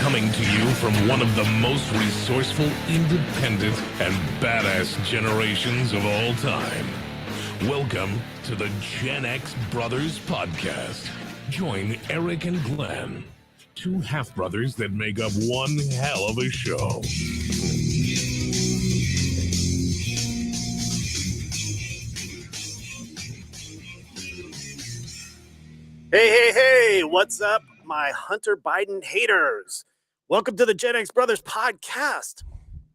Coming to you from one of the most resourceful, independent, and badass generations of all time. Welcome to the Gen X Brothers Podcast. Join Eric and Glenn, two half-brothers that make up one hell of a show. Hey, what's up, my Hunter Biden haters? Welcome to the Gen X Brothers Podcast.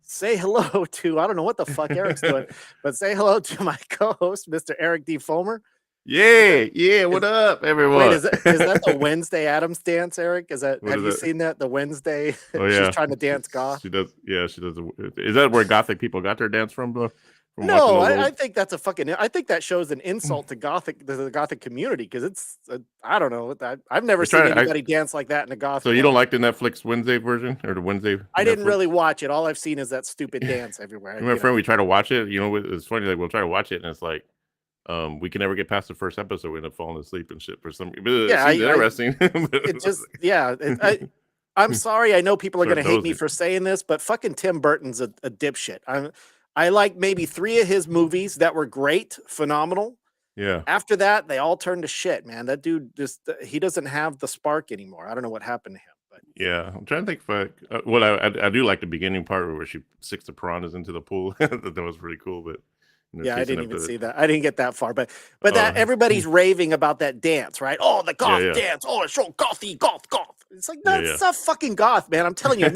Say hello to, I don't know what the fuck Eric's doing, but say hello to my co-host, Mr. Eric D. Fulmer. Yeah, what up, everyone? Wait, is that the Wednesday Addams dance, Eric? Have you seen that? The Wednesday? Oh, yeah. She's trying to dance goth. She does. Is that where gothic people got their dance from, bro? No, I think that's I think that shows an insult to the gothic community, because it's, I don't know. I've never seen anybody dance like that in a goth. So you don't like the Netflix Wednesday version or the Wednesday? I didn't really watch it. All I've seen is that stupid dance everywhere. My friend, we try to watch it. You know, it's funny. Like we'll try to watch it, and it's like, we can never get past the first episode. We end up falling asleep and shit for some. Yeah, it's interesting. It just, yeah. I'm sorry. I know people are going to hate me for saying this, but fucking Tim Burton's a dipshit. I like maybe 3 of his movies that were great, phenomenal. Yeah. After that, they all turned to shit, man. That dude he doesn't have the spark anymore. I don't know what happened to him. But yeah, I'm trying to think if I do like the beginning part where she sticks the piranhas into the pool. That was pretty cool, but. Yeah, I didn't even see that. I didn't get that far, but that everybody's raving about that dance, right? Oh, the goth dance. Oh, it's so gothy, goth. It's like, no, it's not fucking goth, man. I'm telling you.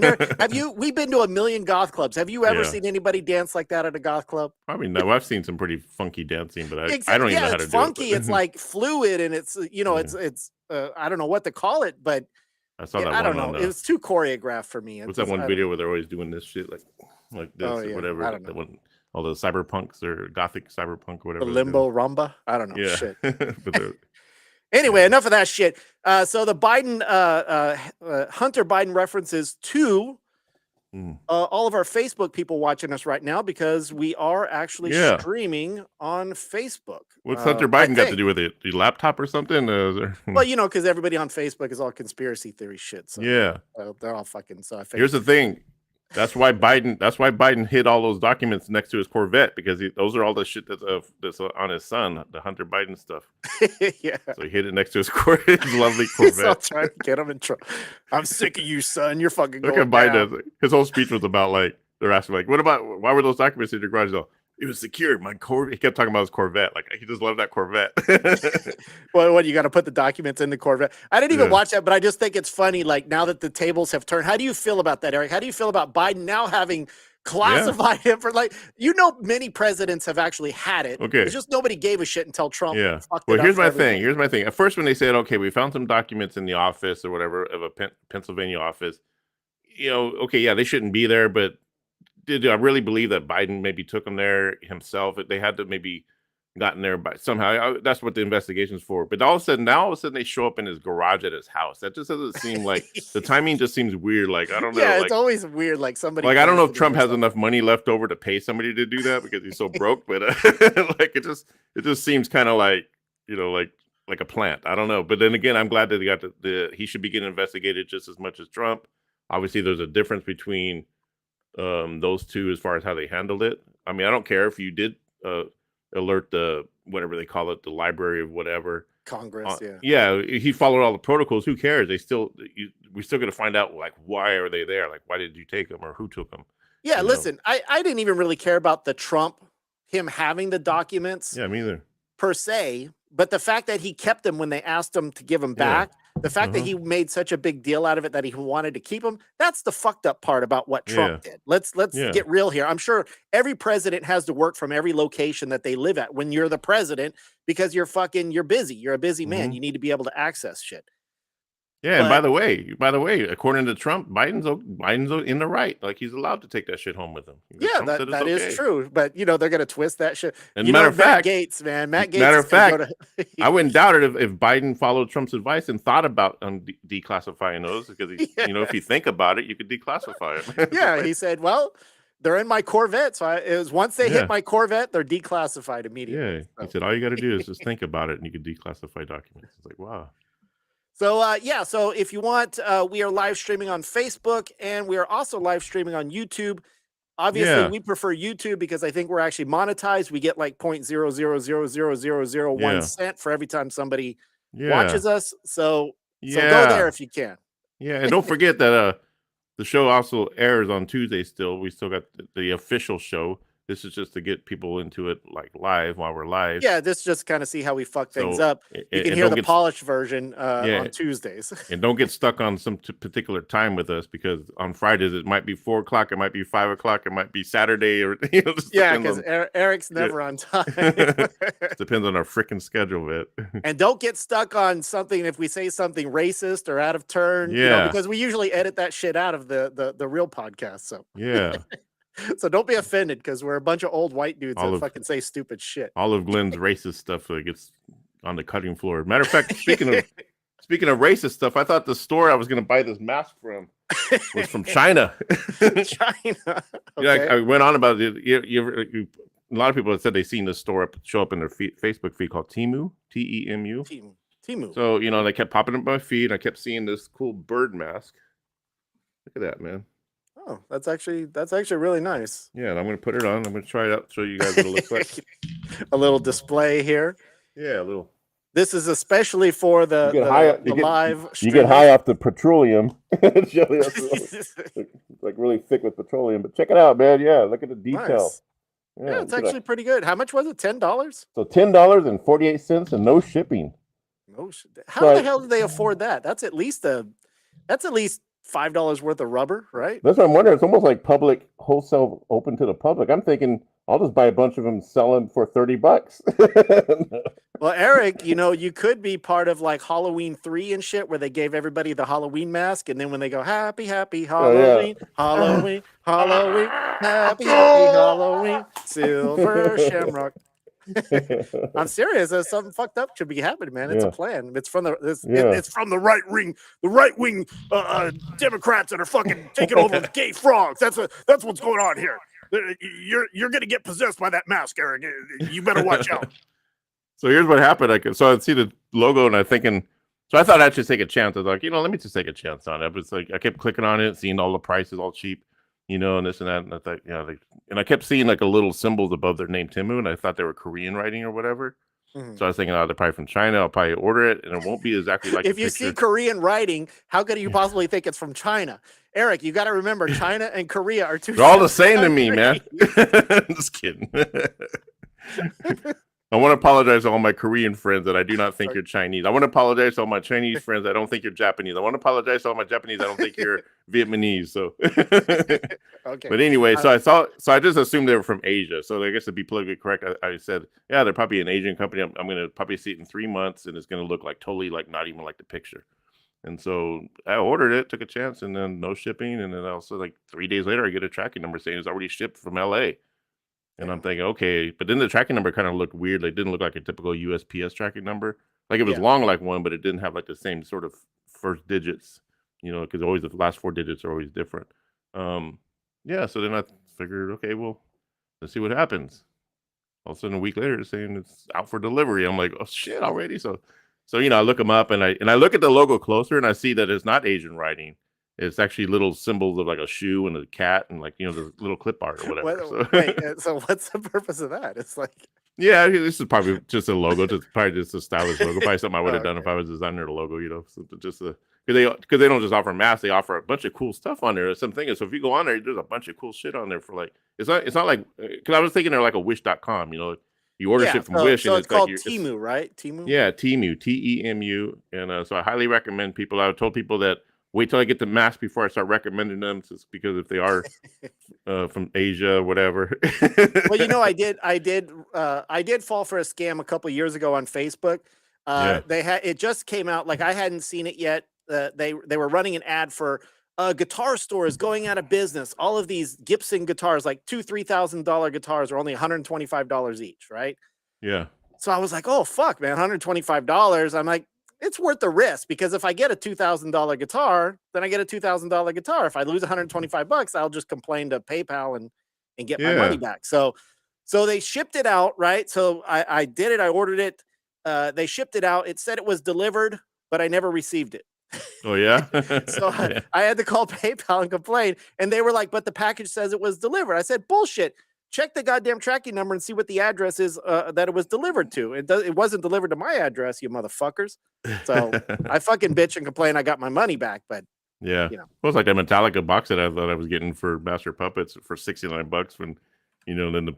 We've been to a million goth clubs. Have you ever seen anybody dance like that at a goth club? Probably no. I've seen some pretty funky dancing, but I don't even know how to do it. It's funky. It's like fluid, and it's it's I don't know what to call it, but I saw that. I don't know. It was too choreographed for me. What's that one video where they're always doing this shit like this or whatever? I don't know. All the cyberpunks or gothic cyberpunk, whatever. The limbo rumba. I don't know. Yeah. Shit. Anyway, enough of that shit. So the Biden, Hunter Biden references to all of our Facebook people watching us right now, because we are actually streaming on Facebook. What's Hunter Biden got to do with it? Your laptop or something? Well, because everybody on Facebook is all conspiracy theory shit. So they're all fucking. So here's the thing. That's why Biden hid all those documents next to his Corvette, because those are all the shit that's on his son, the Hunter Biden stuff. Yeah. So he hid it next to his lovely Corvette. He's all trying to get him in trouble. I'm sick of you, son. You're fucking going Look at Biden. His whole speech was about, like, they're asking, like, why were those documents in your garage? Though? It was secured. My Corvette. He kept talking about his Corvette. Like, he just loved that Corvette. Well, what, you got to put the documents in the Corvette? I didn't even watch that, but I just think it's funny. Like, now that the tables have turned, how do you feel about that, Eric? How do you feel about Biden now having classified him for, like, many presidents have actually had it. Okay. It's just nobody gave a shit until Trump. Yeah. Well, here's my thing. At first, when they said, okay, we found some documents in the office or whatever of a Pennsylvania office, they shouldn't be there, but did I really believe that Biden maybe took them there himself? They had to maybe gotten there by somehow. That's what the investigation's for. But all of a sudden they show up in his garage at his house. That just doesn't seem like the timing just seems weird. Like, I don't know. Yeah, it's always weird. Like somebody. Like, I don't know if Trump has enough money left over to pay somebody to do that because he's so broke. But like it just seems kind of like like a plant. I don't know. But then again, I'm glad that he got he should be getting investigated just as much as Trump. Obviously, there's a difference between those two as far as how they handled it. I mean, I don't care if you did alert the whatever they call it, the library of whatever Congress. He followed all the protocols. Who cares? We're still gonna find out, like, why are they there? Like, why did you take them or who took them? Yeah, listen, I didn't even really care about him having the documents. Yeah, me either. Per se, but the fact that he kept them when they asked him to give them back, the fact that he made such a big deal out of it that he wanted to keep them, that's the fucked up part about what Trump did. Let's get real here. I'm sure every president has to work from every location that they live at when you're the president, because you're busy. You're a busy man. You need to be able to access shit. Yeah, and by the way, according to Trump, Biden's in the right. Like, he's allowed to take that shit home with him. Yeah, that is true. But they're gonna twist that shit. And matter of fact, Matt Gates. Matter of fact, I wouldn't doubt it if Biden followed Trump's advice and thought about declassifying those, because if you think about it, you could declassify it. Yeah, he said, well, they're in my Corvette, so once they hit my Corvette, they're declassified immediately. Yeah, he said all you got to do is just think about it, and you can declassify documents. It's like, wow. So yeah, so if you want, we are live streaming on Facebook, and we are also live streaming on YouTube. Obviously, Yeah. we prefer YouTube because I think we're actually monetized. We get like 0.000001 Yeah. cent for every time somebody Yeah. watches us. So go Yeah. there if you can. Yeah. And don't forget that the show also airs on Tuesday still. We still got the official show. This is just to get people into it like live while we're live. Yeah, this just kind of see how we fuck things So, up. You and can hear don't the get polished version Yeah. on Tuesdays. and don't get stuck on some particular time with us, because on Fridays it might be 4 o'clock, it might be 5 o'clock, it might be Saturday, or just Yeah, depends because Eric's never on time. depends on our freaking schedule, man. And don't get stuck on something if we say something racist or out of turn, Yeah. because we usually edit that shit out of the real podcast. So Yeah. so don't be offended, because we're a bunch of old white dudes All that of- fucking say stupid shit. All of Glenn's racist stuff gets on the cutting floor. Matter of fact, speaking of racist stuff, I thought the store I was going to buy this mask from was from China. China. Yeah, Okay. I went on about it. A lot of people have said they've seen this store show up in their Facebook feed called Temu, Temu. Temu. So, they kept popping up my feed. I kept seeing this cool bird mask. Look at that, man. Oh, that's actually really nice. Yeah, and I'm going to put it on. I'm going to try it out, show you guys what it looks like. A little display here. Yeah, a little. This is especially for the live. You get high off the petroleum. It's like really thick with petroleum. But check it out, man. Yeah, look at the detail. Nice. Yeah, it's actually pretty good. How much was it? $10? So $10.48 and no shipping. How the hell did they afford that? That's at least $5 worth of rubber, right? That's what I'm wondering. It's almost like public wholesale, open to the public. I'm thinking I'll just buy a bunch of them, sell them for $30. Well, Eric, you could be part of like Halloween 3 and shit, where they gave everybody the Halloween mask, and then when they go happy Halloween, Halloween, Halloween, happy Halloween, Silver Shamrock. I'm serious. There's something fucked up should be happening, man. It's a plan. It's from it's from the right wing Democrats that are fucking taking over the gay frogs. That's what's going on here. You're gonna get possessed by that mask, Eric. You better watch out. So here's what happened. I'd see the logo and so I thought I'd just take a chance. I was like, let me just take a chance on it. But it's like I kept clicking on it, seeing all the prices all cheap, and this and that. And I thought, and I kept seeing like a little symbols above their name, Temu, and I thought they were Korean writing or whatever. Mm-hmm. So I was thinking, they're probably from China. I'll probably order it, and it won't be exactly like. If you see Korean writing, how could you possibly think it's from China? Eric, you got to remember, China and Korea are two. They're all the same to me, man. Just kidding. I want to apologize to all my Korean friends that I do not think you're Chinese. I want to apologize to all my Chinese friends that I don't think you're Japanese. I want to apologize to all my Japanese I don't think you're Vietnamese. So, okay. But anyway, so I just assumed they were from Asia. So I guess to be politically correct, I said, yeah, they're probably an Asian company. I'm going to probably see it in 3 months, and it's going to look like totally like not even like the picture. And so I ordered it, took a chance, and then no shipping. And then also like 3 days later, I get a tracking number saying it's already shipped from LA. And I'm thinking, okay, but then the tracking number kind of looked weird. Like, it didn't look like a typical USPS tracking number. Like, it was long like one, but it didn't have like the same sort of first digits, because always the last 4 digits are always different. Yeah, so then I figured, okay, well, let's see what happens. All of a sudden, a week later, it's saying it's out for delivery. I'm like, oh shit, already? So I look them up, and I look at the logo closer, and I see that it's not Asian writing. It's actually little symbols of like a shoe and a cat and like, the little clip art or whatever. So what's the purpose of that? It's like, yeah, this is probably just a logo, probably just a stylish logo. Probably something I would have done if I was designing the logo, so just because they don't just offer masks, they offer a bunch of cool stuff on there. Something is, so if you go on there, there's a bunch of cool shit on there for like, it's not like, because I was thinking they're like a Wish.com, you order shit from Wish, so and it's called Temu, right? Temu. Yeah, Temu, Temu, and so I highly recommend people. I told people that wait till I get the mask before I start recommending them, just because if they are from Asia, whatever. Well, I did fall for a scam a couple years ago on Facebook. It just came out, like I hadn't seen it yet. They were running an ad for guitar stores going out of business. All of these Gibson guitars, like $2,000-$3,000 guitars, are only $125 each, right? Yeah. So I was like, oh fuck, man, $125. I'm like, it's worth the risk, because if I get a $2,000 guitar, then I get a $2,000 guitar. If I lose $125, I'll just complain to PayPal and get my money back. So they shipped it out, right? So I did it. I ordered it. They shipped it out. It said it was delivered but I never received it. Oh yeah. So Yeah. I had to call PayPal and complain, and they were like, "But the package says it was delivered." I said, "Bullshit. Check the goddamn tracking number and see what the address is that it was delivered to. It wasn't delivered to my address, you motherfuckers." So I fucking bitch and complain. I got my money back, but Yeah, it was like that Metallica box that I thought I was getting for Master Puppets for $69 when, then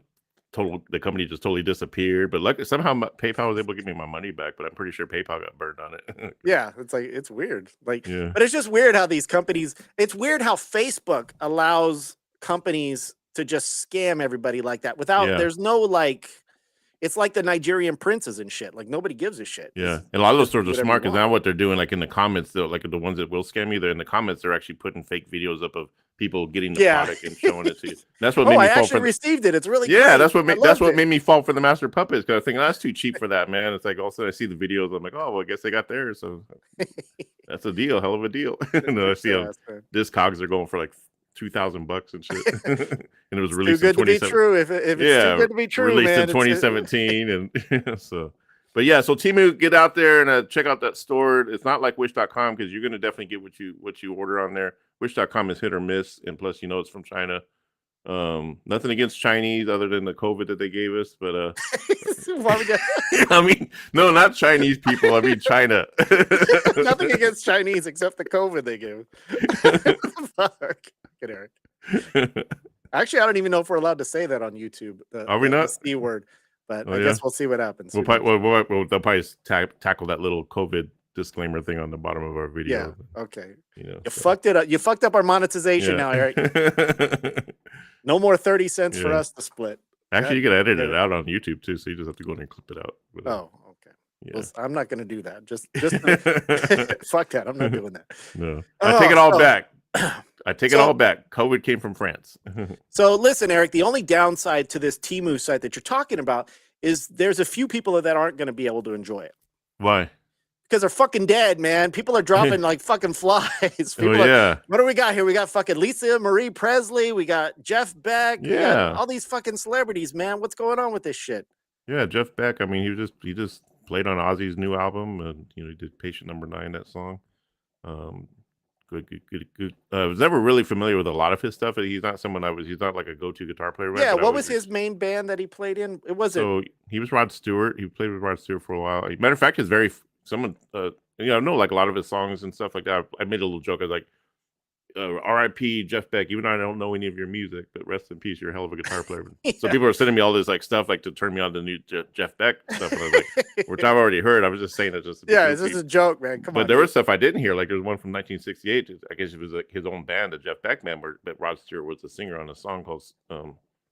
the company just totally disappeared. But luckily, somehow PayPal was able to give me my money back. But I'm pretty sure PayPal got burned on it. yeah, it's weird. Like, Yeah. but it's just weird how these companies. It's weird how Facebook allows companies to just scam everybody like that without. Yeah. There's no like. It's like the Nigerian princes and shit. Like nobody gives a shit. Yeah, and a lot of those stores are whatever smart you because now what they're doing, like in the comments, though, like the ones that will scam you, they're in the comments, they're actually putting fake videos up of people getting the product and showing it to you. That's what made me I fall actually for. received it. It's really Yeah, great. that's what made me fall for the Master Puppets because I think that's too cheap for that, man. It's like also I see the videos, I'm like, oh well, I guess they got theirs, so that's a deal, hell of a deal. No, I see Discogs are going for like $2,000 and shit, and it was released too good in to be true. If it's too good to be true, released man, in 2017, and so. But yeah, so Temu, get out there and check out that store. It's not like Wish.com because you're gonna definitely get what you order on there. Wish.com is hit or miss, and plus it's from China. Nothing against Chinese other than the COVID that they gave us, but I mean, no, not Chinese people. I mean China. Nothing against Chinese except the COVID they gave. Fuck, Eric. Actually, I don't even know if we're allowed to say that on YouTube. Are we not? The C word, but I guess we'll see what happens. They'll probably tackle that little COVID disclaimer thing on the bottom of our video. Yeah. Okay. You fucked it up. You fucked up our monetization now, Eric. No more 30 cents for us to split. Actually, you can edit it out on YouTube too, so you just have to go in and clip it out. Oh, okay. Yeah. Well, I'm not going to do that. Just fuck that. I'm not doing that. No, I take it all back. I take it all back. COVID came from France. So listen, Eric, the only downside to this Temu site that you're talking about is there's a few people that aren't going to be able to enjoy it. Why? Because they're fucking dead, man. People are dropping like fucking flies. What do we got here? We got fucking Lisa Marie Presley. We got Jeff Beck. Yeah. All these fucking celebrities, man. What's going on with this shit? Yeah, Jeff Beck. I mean, he just played on Ozzy's new album, and he did Patient Number 9, that song. Good. I was never really familiar with a lot of his stuff. He's not he's not like a go-to guitar player. Yeah, what was his main band that he played in? It wasn't. So he was Rod Stewart. He played with Rod Stewart for a while. Matter of fact, I know like a lot of his songs and stuff like that. I made a little joke. I was like, R.I.P. Jeff Beck. Even though I don't know any of your music, but rest in peace. You're a hell of a guitar player. Yeah. So people are sending me all this like stuff like to turn me on to new Jeff Beck stuff. And I was like, which I've already heard. I was just saying it just. Yeah, this is a joke, man. Come on. But there was stuff I didn't hear. Like there was one from 1968. I guess it was like his own band, the Jeff Beck band, but Rod Stewart was the singer on a song called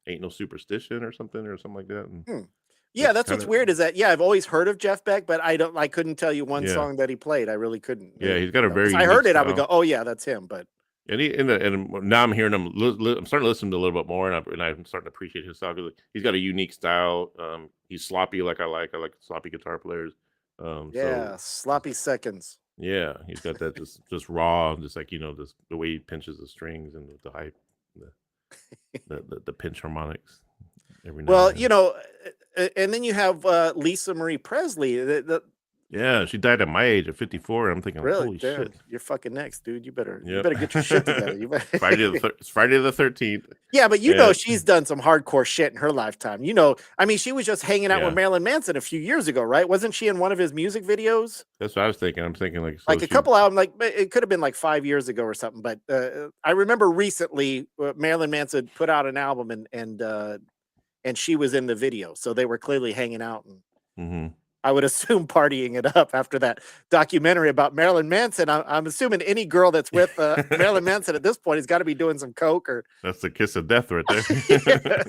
"Ain't No Superstition" or something like that. And, yeah, that's what's weird is that I've always heard of Jeff Beck, but I couldn't tell you one song that he played. I really couldn't. Yeah, he's got a very. If I heard it, I would go, "Oh yeah, that's him." But and now I'm hearing him. I'm starting to listen to a little bit more, and I'm starting to appreciate his style. He's got a unique style. He's sloppy, like I like sloppy guitar players. Sloppy seconds. Yeah, he's got that just raw, just like just the way he pinches the strings and the hype, the pinch harmonics. Well, and then you have Lisa Marie Presley. Yeah, she died at my age at 54. I'm thinking, really? Holy shit, you're fucking next, dude. You better get your shit together. Friday the 13th. Yeah, but she's done some hardcore shit in her lifetime. I mean, she was just hanging out with Marilyn Manson a few years ago, right? Wasn't she in one of his music videos? That's what I was thinking. I'm thinking like a couple albums, like it could have been like 5 years ago or something. But I remember recently Marilyn Manson put out an album and she was in the video, so they were clearly hanging out and. I would assume partying it up after that documentary about Marilyn Manson. I'm assuming any girl that's with Marilyn Manson at this point has got to be doing some coke or. That's the kiss of death right there.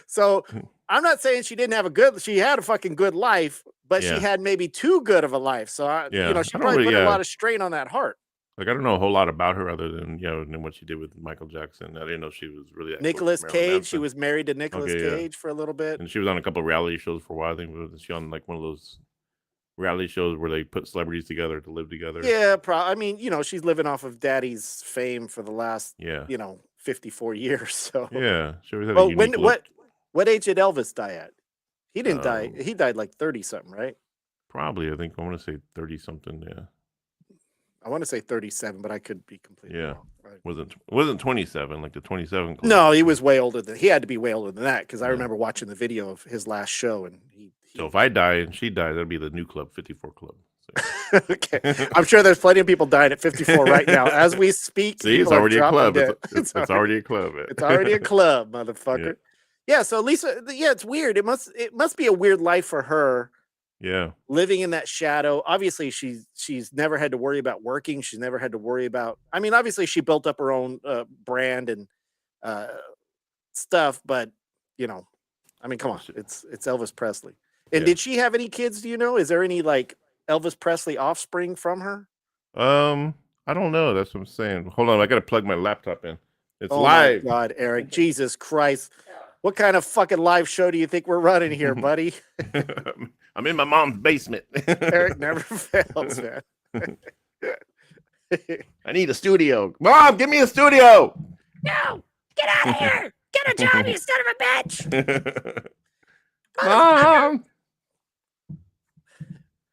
So I'm not saying she didn't have she had a fucking good life, but she had maybe too good of a life. So she probably put a lot of strain on that heart. Like I don't know a whole lot about her other than than what she did with Michael Jackson. I didn't know she was really Nicolas Cage. She was married to Nicolas Cage for a little bit, and she was on a couple of reality shows for a while. I think she on like one of those reality shows where they put celebrities together to live together. Yeah, I mean, she's living off of Daddy's fame for the last 54 years. So yeah, she always had a unique what age did Elvis die at? He didn't die. He died like 30 something, right? Probably, I think I want to say 30 something. Yeah. I want to say 37, but I could be completely wrong. Wasn't 27 like the 27 club. No, he was way older than he had to be way older than that because I remember watching the video of his last show and so if I die and she dies, that'd be the new club, 54 Club. So. Okay, I'm sure there's plenty of people dying at 54 right now as we speak. See, it's already a club. It's already a club. It's already a club, motherfucker. Yeah. So Lisa, it's weird. It must be a weird life for her. Yeah, living in that shadow. Obviously, she's never had to worry about working. She's never had to worry about. I mean, obviously, she built up her own brand and stuff, but I mean, come on, it's Elvis Presley. And did she have any kids? Do you know? Is there any like Elvis Presley offspring from her? I don't know. That's what I'm saying. Hold on, I gotta plug my laptop in. It's My live. God, Eric, Jesus Christ. What kind of fucking live show do you think we're running here, buddy? I'm in my mom's basement. Eric never fails, man. I need a studio. Mom, give me a studio. No, get out of here. Get a job, you son of a bitch. Mom.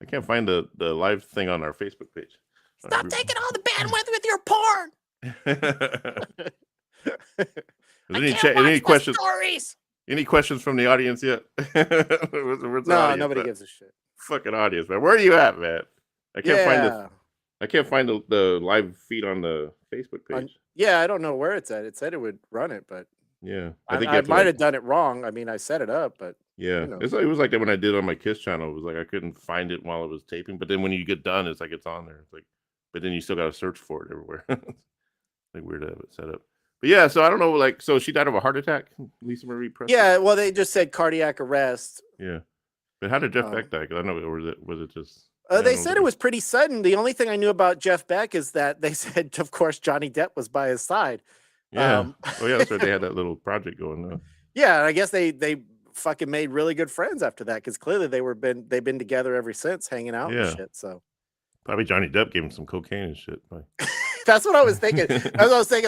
I can't find the live thing on our Facebook page. Stop taking all the bandwidth with your porn. Any questions? Stories. Any questions from the audience yet? No, nobody gives a shit. Fucking audience, man. Where are you at, man? I can't find the live feed on the Facebook page. I don't know where it's at. It said it would run it, but I might have done it wrong. I mean, I set it up, but it was like that when I did on my Kiss channel. It was like I couldn't find it while it was taping, but then when you get done, it's like it's on there. It's like, but then you still got to search for it everywhere. It's like weird to have it set up. But so I don't know. Like, so she died of a heart attack, Lisa Marie Presley. Yeah, well, they just said cardiac arrest. Yeah, but how did Jeff Beck die? Because I know, or was it just? They said it was pretty sudden. The only thing I knew about Jeff Beck is that they said, of course, Johnny Depp was by his side. Yeah. That's right. They had that little project going on. Yeah, I guess they fucking made really good friends after that because clearly they've been together ever since, hanging out and shit. So probably Johnny Depp gave him some cocaine and shit. That's what I was thinking.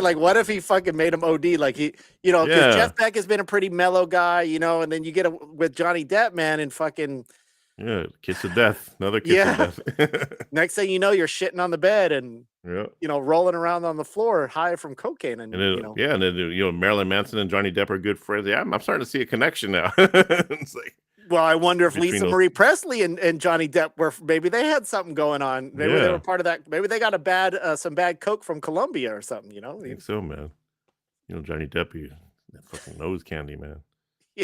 Like, what if he fucking made him OD? Like because Jeff Beck has been a pretty mellow guy, and then you get with Johnny Depp, man, and fucking kiss of death, another kiss of death. Next thing you know, you're shitting on the bed and rolling around on the floor high from cocaine, and then Marilyn Manson and Johnny Depp are good friends. Yeah, I'm starting to see a connection now. It's like. Well, I wonder if Lisa Marie Presley and Johnny Depp maybe they had something going on. Maybe they were part of that. Maybe they got some bad coke from Colombia or something, I think so, man. Johnny Depp, that fucking nose candy, man. Yeah.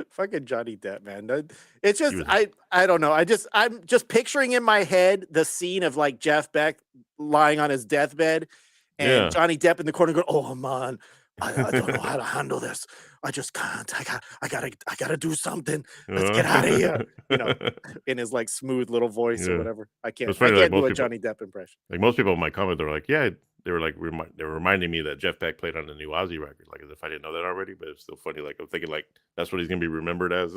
Fucking Johnny Depp, man. It's just, I don't know. I'm just picturing in my head the scene of like Jeff Beck lying on his deathbed and Johnny Depp in the corner going, "Oh man, I don't know how to handle this. I just can't. I gotta do something. Let's get out of here." In his like smooth little voice or whatever. I can't do a Johnny Depp impression. Like most people in my comment, they're like, they were reminding me that Jeff Beck played on the new Ozzy record, like as if I didn't know that already. But it's still funny. Like I'm thinking, like that's what he's gonna be remembered as.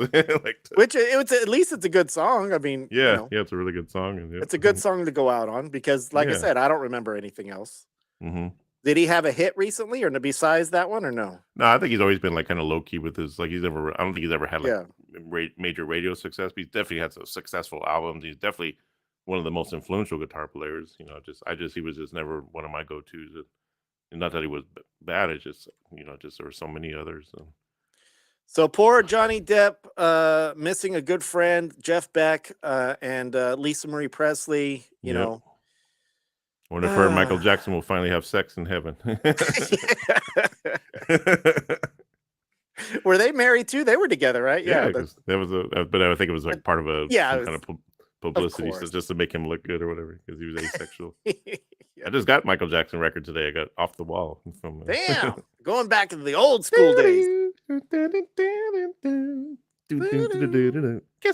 Which at least it's a good song. I mean, it's a really good song. And, it's a good song to go out on because, like I said, I don't remember anything else. Mm-hmm. Did he have a hit recently, or besides that one, or no? No, I think he's always been like kind of low key with his. Like I don't think he's ever had like major radio success. But he's definitely had some successful albums. He's definitely one of the most influential guitar players. He was just never one of my go-tos. And not that he was bad. It's just just there were so many others. So poor Johnny Depp, missing a good friend, Jeff Beck, and Lisa Marie Presley. You know. I wonder if her and Michael Jackson will finally have sex in heaven. Were they married too? They were together, right? Yeah, that was but I think it was like part of some kind of publicity, so just to make him look good or whatever, because he was asexual. I just got Michael Jackson record today. I got Off the Wall from. Damn, going back to the old school days. Can't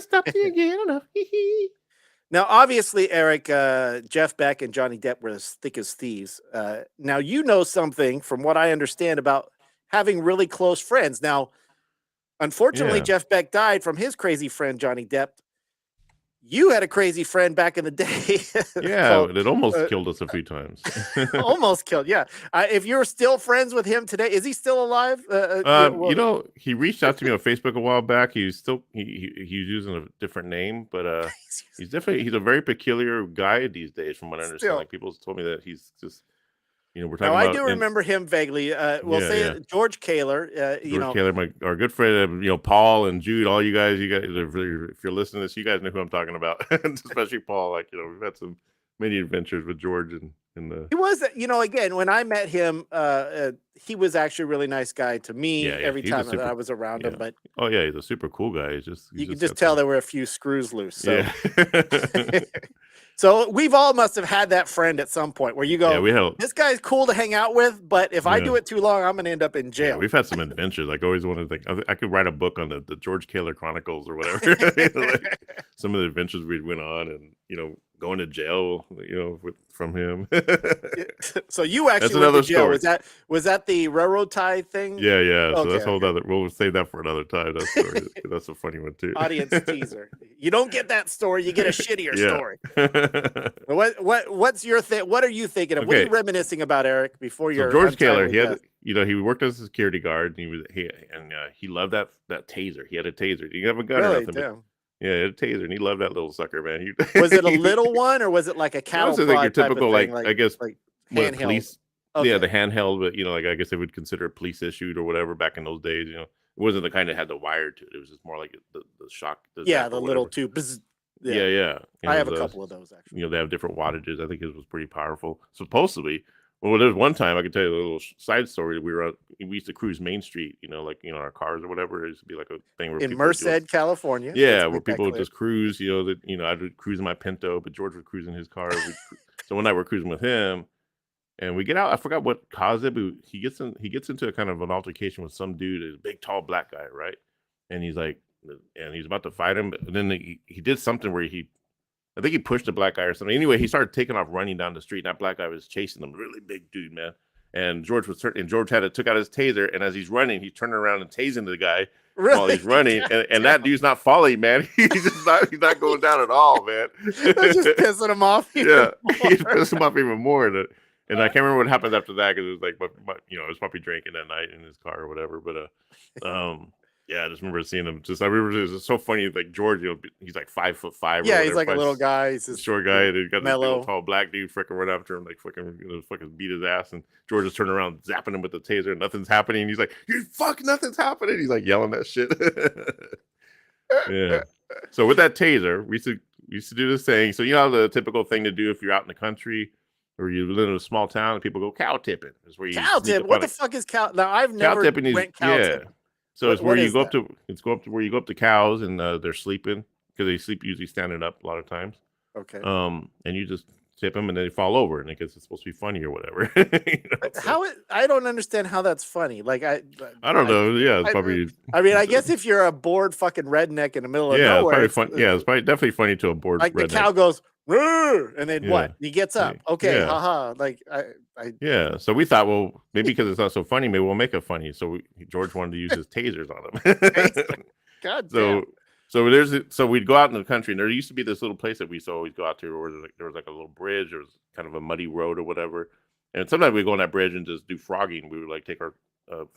stop till you get enough. Now, obviously, Eric, Jeff Beck and Johnny Depp were as thick as thieves. Now, you know something from what I understand about having really close friends. Now, unfortunately, Jeff Beck died from his crazy friend, Johnny Depp. you had a crazy friend back in the day. Yeah, it almost killed us a few times. Almost killed. Yeah. If you're still friends with him today, is he still alive? He reached out to me on Facebook a while back. He's still he's using a different name, but he's a very peculiar guy these days, from what I understand. Like, people told me that he's just, we're talking about. I do remember him vaguely. George Kaler. George Kaler, our good friend. Paul and Jude, all you guys, if you're listening to this, you guys know who I'm talking about, especially Paul. Like, we've had many adventures with George and the. He was, again, when I met him, he was actually a really nice guy to me. Every time that I was around him. But he's a super cool guy. You could just tell there were a few screws loose. So. Yeah. So we've all must have had that friend at some point where you go, this guy's cool to hang out with, but if I do it too long, I'm going to end up in jail. Yeah, we've had some adventures. Like, I always wanted to think, I could write a book on the George Kaler Chronicles or whatever. Some of the adventures we went on, and, going to jail, from him. So you actually went to jail. Story. Was that the railroad tie thing? Yeah. Okay, so that's a whole other. We'll save that for another time. That story. That's a funny one too. Audience teaser. You don't get that story. You get a shittier story. What's your thing? What are you thinking of? Okay. What are you reminiscing about, Eric? Before your George Kaler, he had, he worked as a security guard, and he loved that taser. He had a taser. He have a gun or nothing. Damn. Yeah, he had a taser, and he loved that little sucker, man. Was it a little one, or was it like a cattle prod? It was like your typical, like I guess, like handheld. Police. Okay. Yeah, the handheld, but I guess they would consider it police issued or whatever back in those days. It wasn't the kind that had the wire to it. It was just more like the shock. The little tube. Yeah. I have a couple of those actually. They have different wattages. I think it was pretty powerful. Supposedly. Well, there was one time I could tell you a little side story. We used to cruise Main Street, our cars or whatever. It used to be like a thing where in Merced, California. Yeah, where people would just cruise. I would cruise in my Pinto, but George would cruise in his car. So one night we're cruising with him, and we get out. I forgot what caused it, but he gets into a kind of an altercation with some dude, a big tall black guy, right? And he's about to fight him, but then he did something where I think he pushed the black guy or something. Anyway, he started taking off running down the street, and that black guy was chasing him. Really big dude, man. And George took out his taser, and as he's running, he's turning around and tasing the guy while he's running. And that dude's not falling, man. He's not going down at all, man. That's just pissing him off. He's pissing him off even more. And I can't remember what happened after that, because it was like, it was probably drinking that night in his car or whatever. But yeah, I just remember seeing him. I remember it was so funny. Like George, he's like 5'5". Yeah, he's like a little guy. He's a short guy. And he got this mellow, tall black dude freaking run after him, like fucking beat his ass. And George is turning around, zapping him with the taser. Nothing's happening. He's like, "You fuck, nothing's happening." He's like yelling that shit. Yeah. So with that taser, we used to do this thing. So the typical thing to do if you're out in the country or you live in a small town, and people go cow tipping. Is where you cow tip. What the fuck is cow? Now I've never went cow tipping. So it's where you go up to. It's go up to where you go up to cows, and they're sleeping, because they sleep usually standing up a lot of times. Okay. And you just tip them, and they fall over, and I guess it's supposed to be funny or whatever. I don't understand how that's funny. Like I don't know. Yeah, it's probably. I guess if you're a bored fucking redneck in the middle of nowhere, it's probably fun. Yeah, it's probably definitely funny to a bored redneck. The cow goes, "Rrr," and then what? He gets up. Okay, haha. Like Yeah, so we thought, well, maybe because it's not so funny, maybe we'll make it funny. So George wanted to use his tasers on him. God damn. So we'd go out in the country, and there used to be this little place that we used to always go out to, where there was like a little bridge. There was kind of a muddy road or whatever. And sometimes we'd go on that bridge and just do frogging. We would like take our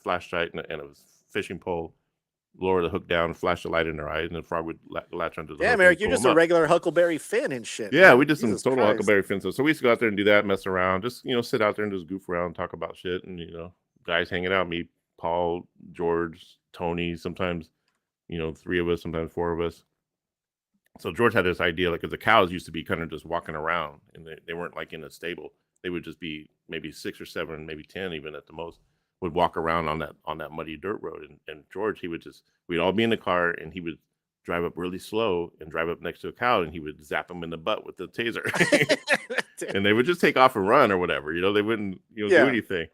flashlight and a fishing pole, lower the hook down, flash the light in their eyes, and the frog would latch onto the hook. Damn, Eric, you're just a regular Huckleberry Finn and shit. Yeah, we did some total Huckleberry Finn stuff. So we used to go out there and do that, mess around, just sit out there and just goof around, talk about shit, and guys hanging out. Me, Paul, George, Tony, sometimes three of us, sometimes four of us. So George had this idea, like, because the cows used to be kind of just walking around, and they weren't like in a stable. They would just be maybe 6 or 7, maybe 10 even at the most, would walk around on that muddy dirt road. And George, we'd all be in the car, and he would drive up really slow and drive up next to a cow, and he would zap them in the butt with the taser. And they would just take off and run or whatever. They wouldn't do anything.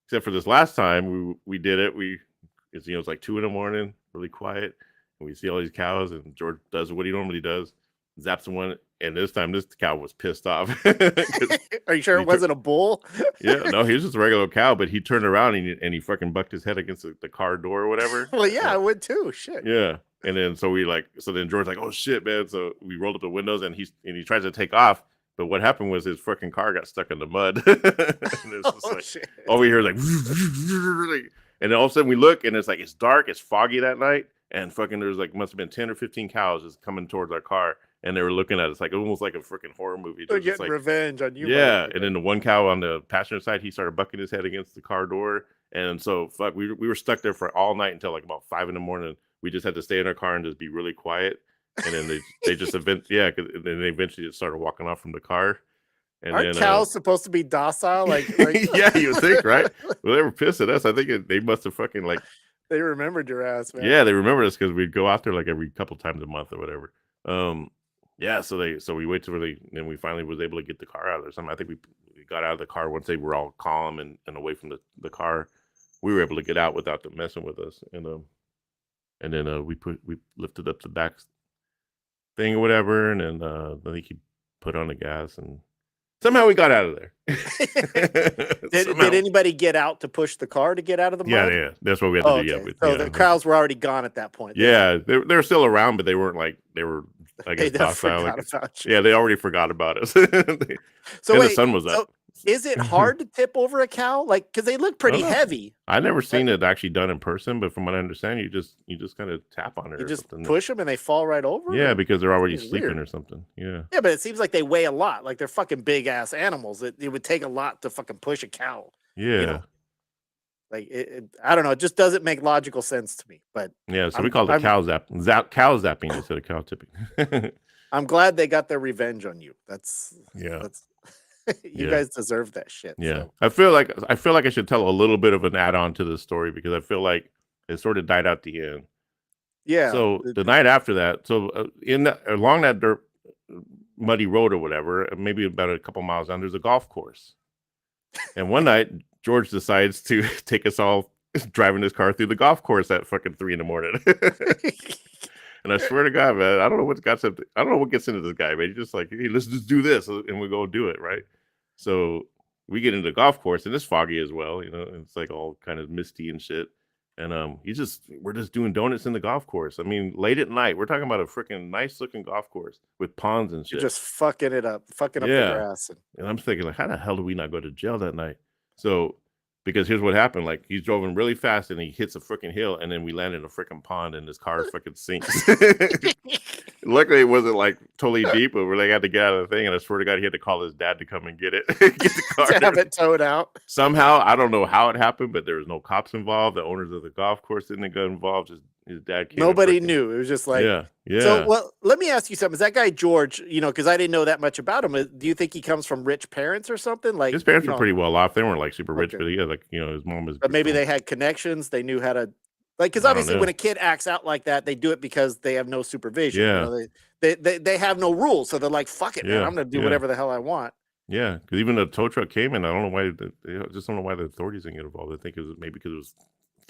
Except for this last time we did it. It's like 2 a.m, really quiet, and we see all these cows, and George does what he normally does, zaps one, and this time this cow was pissed off. Are you sure it wasn't a bull? Yeah, no, he was just a regular cow, but he turned around and he fucking bucked his head against the car door or whatever. Well, yeah, I would too. Shit. Yeah. And then so then George's like, oh shit, man. So we rolled up the windows and he tries to take off. But what happened was his fucking car got stuck in the mud. And it's just like, shit. all we hear is like, and then all of a sudden we look and it's like, it's dark, it's foggy that night. And fucking there's like, must have been 10 or 15 cows just coming towards our car. And they were looking at us like almost like a freaking horror movie. They're Just getting like, revenge on you. yeah. And then the one cow on the passenger side, he started bucking his head against the car door. And so we were stuck there for all night until like about 5 a.m. We just had to stay in our car and just be really quiet. And then they just then they eventually just started walking off from the car. And aren't cows supposed to be docile? Like yeah, you would think, right? Well, they were pissed at us. I think they must have fucking like they remembered your ass, man. Yeah, they remembered us because we'd go out there like every couple times a month or whatever. Yeah, so we wait till then we finally was able to get the car out or something. I think we got out of the car once they were all calm and away from the car. We were able to get out without them messing with us. And then we lifted up the back thing or whatever, and then I think he put on the gas and somehow we got out of there. Did anybody get out to push the car to get out of the mud? Yeah. That's what we had to do. Okay. So the cows were already gone at that point. Yeah, they're still around, but they weren't like they were. I guess docile. Yeah, they already forgot about us. So the sun was up. Is it hard to tip over a cow? Like, because they look pretty heavy. I've never seen it actually done in person, but from what I understand, you just kind of tap on it. You just push them and they fall right over. Yeah, because they're already sleeping or something. Yeah. Yeah, but it seems like they weigh a lot. Like they're fucking big ass animals. It would take a lot to fucking push a cow. Yeah. You know? Like I don't know. It just doesn't make logical sense to me. But yeah, so we call it cow zapping instead of cow tipping. I'm glad they got their revenge on you. That's you guys deserve that shit. Yeah. So. I feel like I should tell a little bit of an add-on to the story because I feel like it sort of died out the end. Yeah. So the night after that, along that dirt muddy road or whatever, maybe about a couple miles down, there's a golf course. And one night George decides to take us all driving his car through the golf course at fucking 3 a.m. And I swear to God, man, I don't know what gets into this guy, man. He's just like, hey, let's just do this, and we go do it, right? So we get into the golf course, and it's foggy as well, it's like all kind of misty and shit. And we're just doing donuts in the golf course. I mean, late at night, we're talking about a freaking nice looking golf course with ponds and shit. You're just fucking up the grass. And I'm thinking, like, how the hell do we not go to jail that night? So, because here's what happened: like, he's driving really fast and he hits a freaking hill, and then we land in a freaking pond, and his car fucking sinks. Luckily, it wasn't like totally deep, but we had to get out of the thing. And I swear to God, he had to call his dad to come and get the car, to have it towed out. Somehow, I don't know how it happened, but there was no cops involved. The owners of the golf course didn't get involved. Just his dad came. Nobody knew. It was just like, yeah. So, well, let me ask you something. Is that guy George? Because I didn't know that much about him. Do you think he comes from rich parents or something? Like his parents were pretty well off. They weren't like super rich, but yeah, like his mom was. But maybe they had connections. They knew how to. Like, because obviously when a kid acts out like that, they do it because they have no supervision. Yeah. They have no rules. So they're like, fuck it, man. I'm going to do whatever the hell I want. Yeah. Because even the tow truck came in. I don't know why. I just don't know why the authorities didn't get involved. I think it was maybe because it was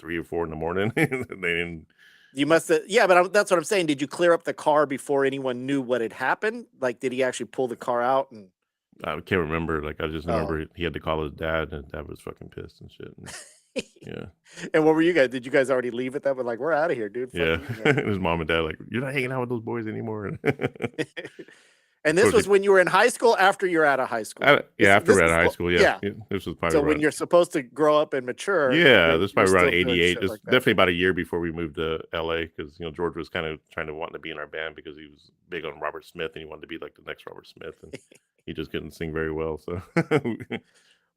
3 or 4 in the morning. They didn't. You must have. Yeah, but that's what I'm saying. Did you clear up the car before anyone knew what had happened? Like, did he actually pull the car out? And I can't remember. Like, I just remember he had to call his dad, and dad was fucking pissed and shit. And, yeah. And what were you guys? Did you guys already leave at that? But like, we're out of here, dude. Yeah. His mom and dad like, you're not hanging out with those boys anymore. And this was when you were in high school. After you're out of high school. After we're out of high school. Yeah. This was probably when you're supposed to grow up and mature. Yeah, this is probably around 88. It's definitely about a year before we moved to LA because George was kind of wanting to be in our band because he was big on Robert Smith and he wanted to be like the next Robert Smith, and he just couldn't sing very well. So.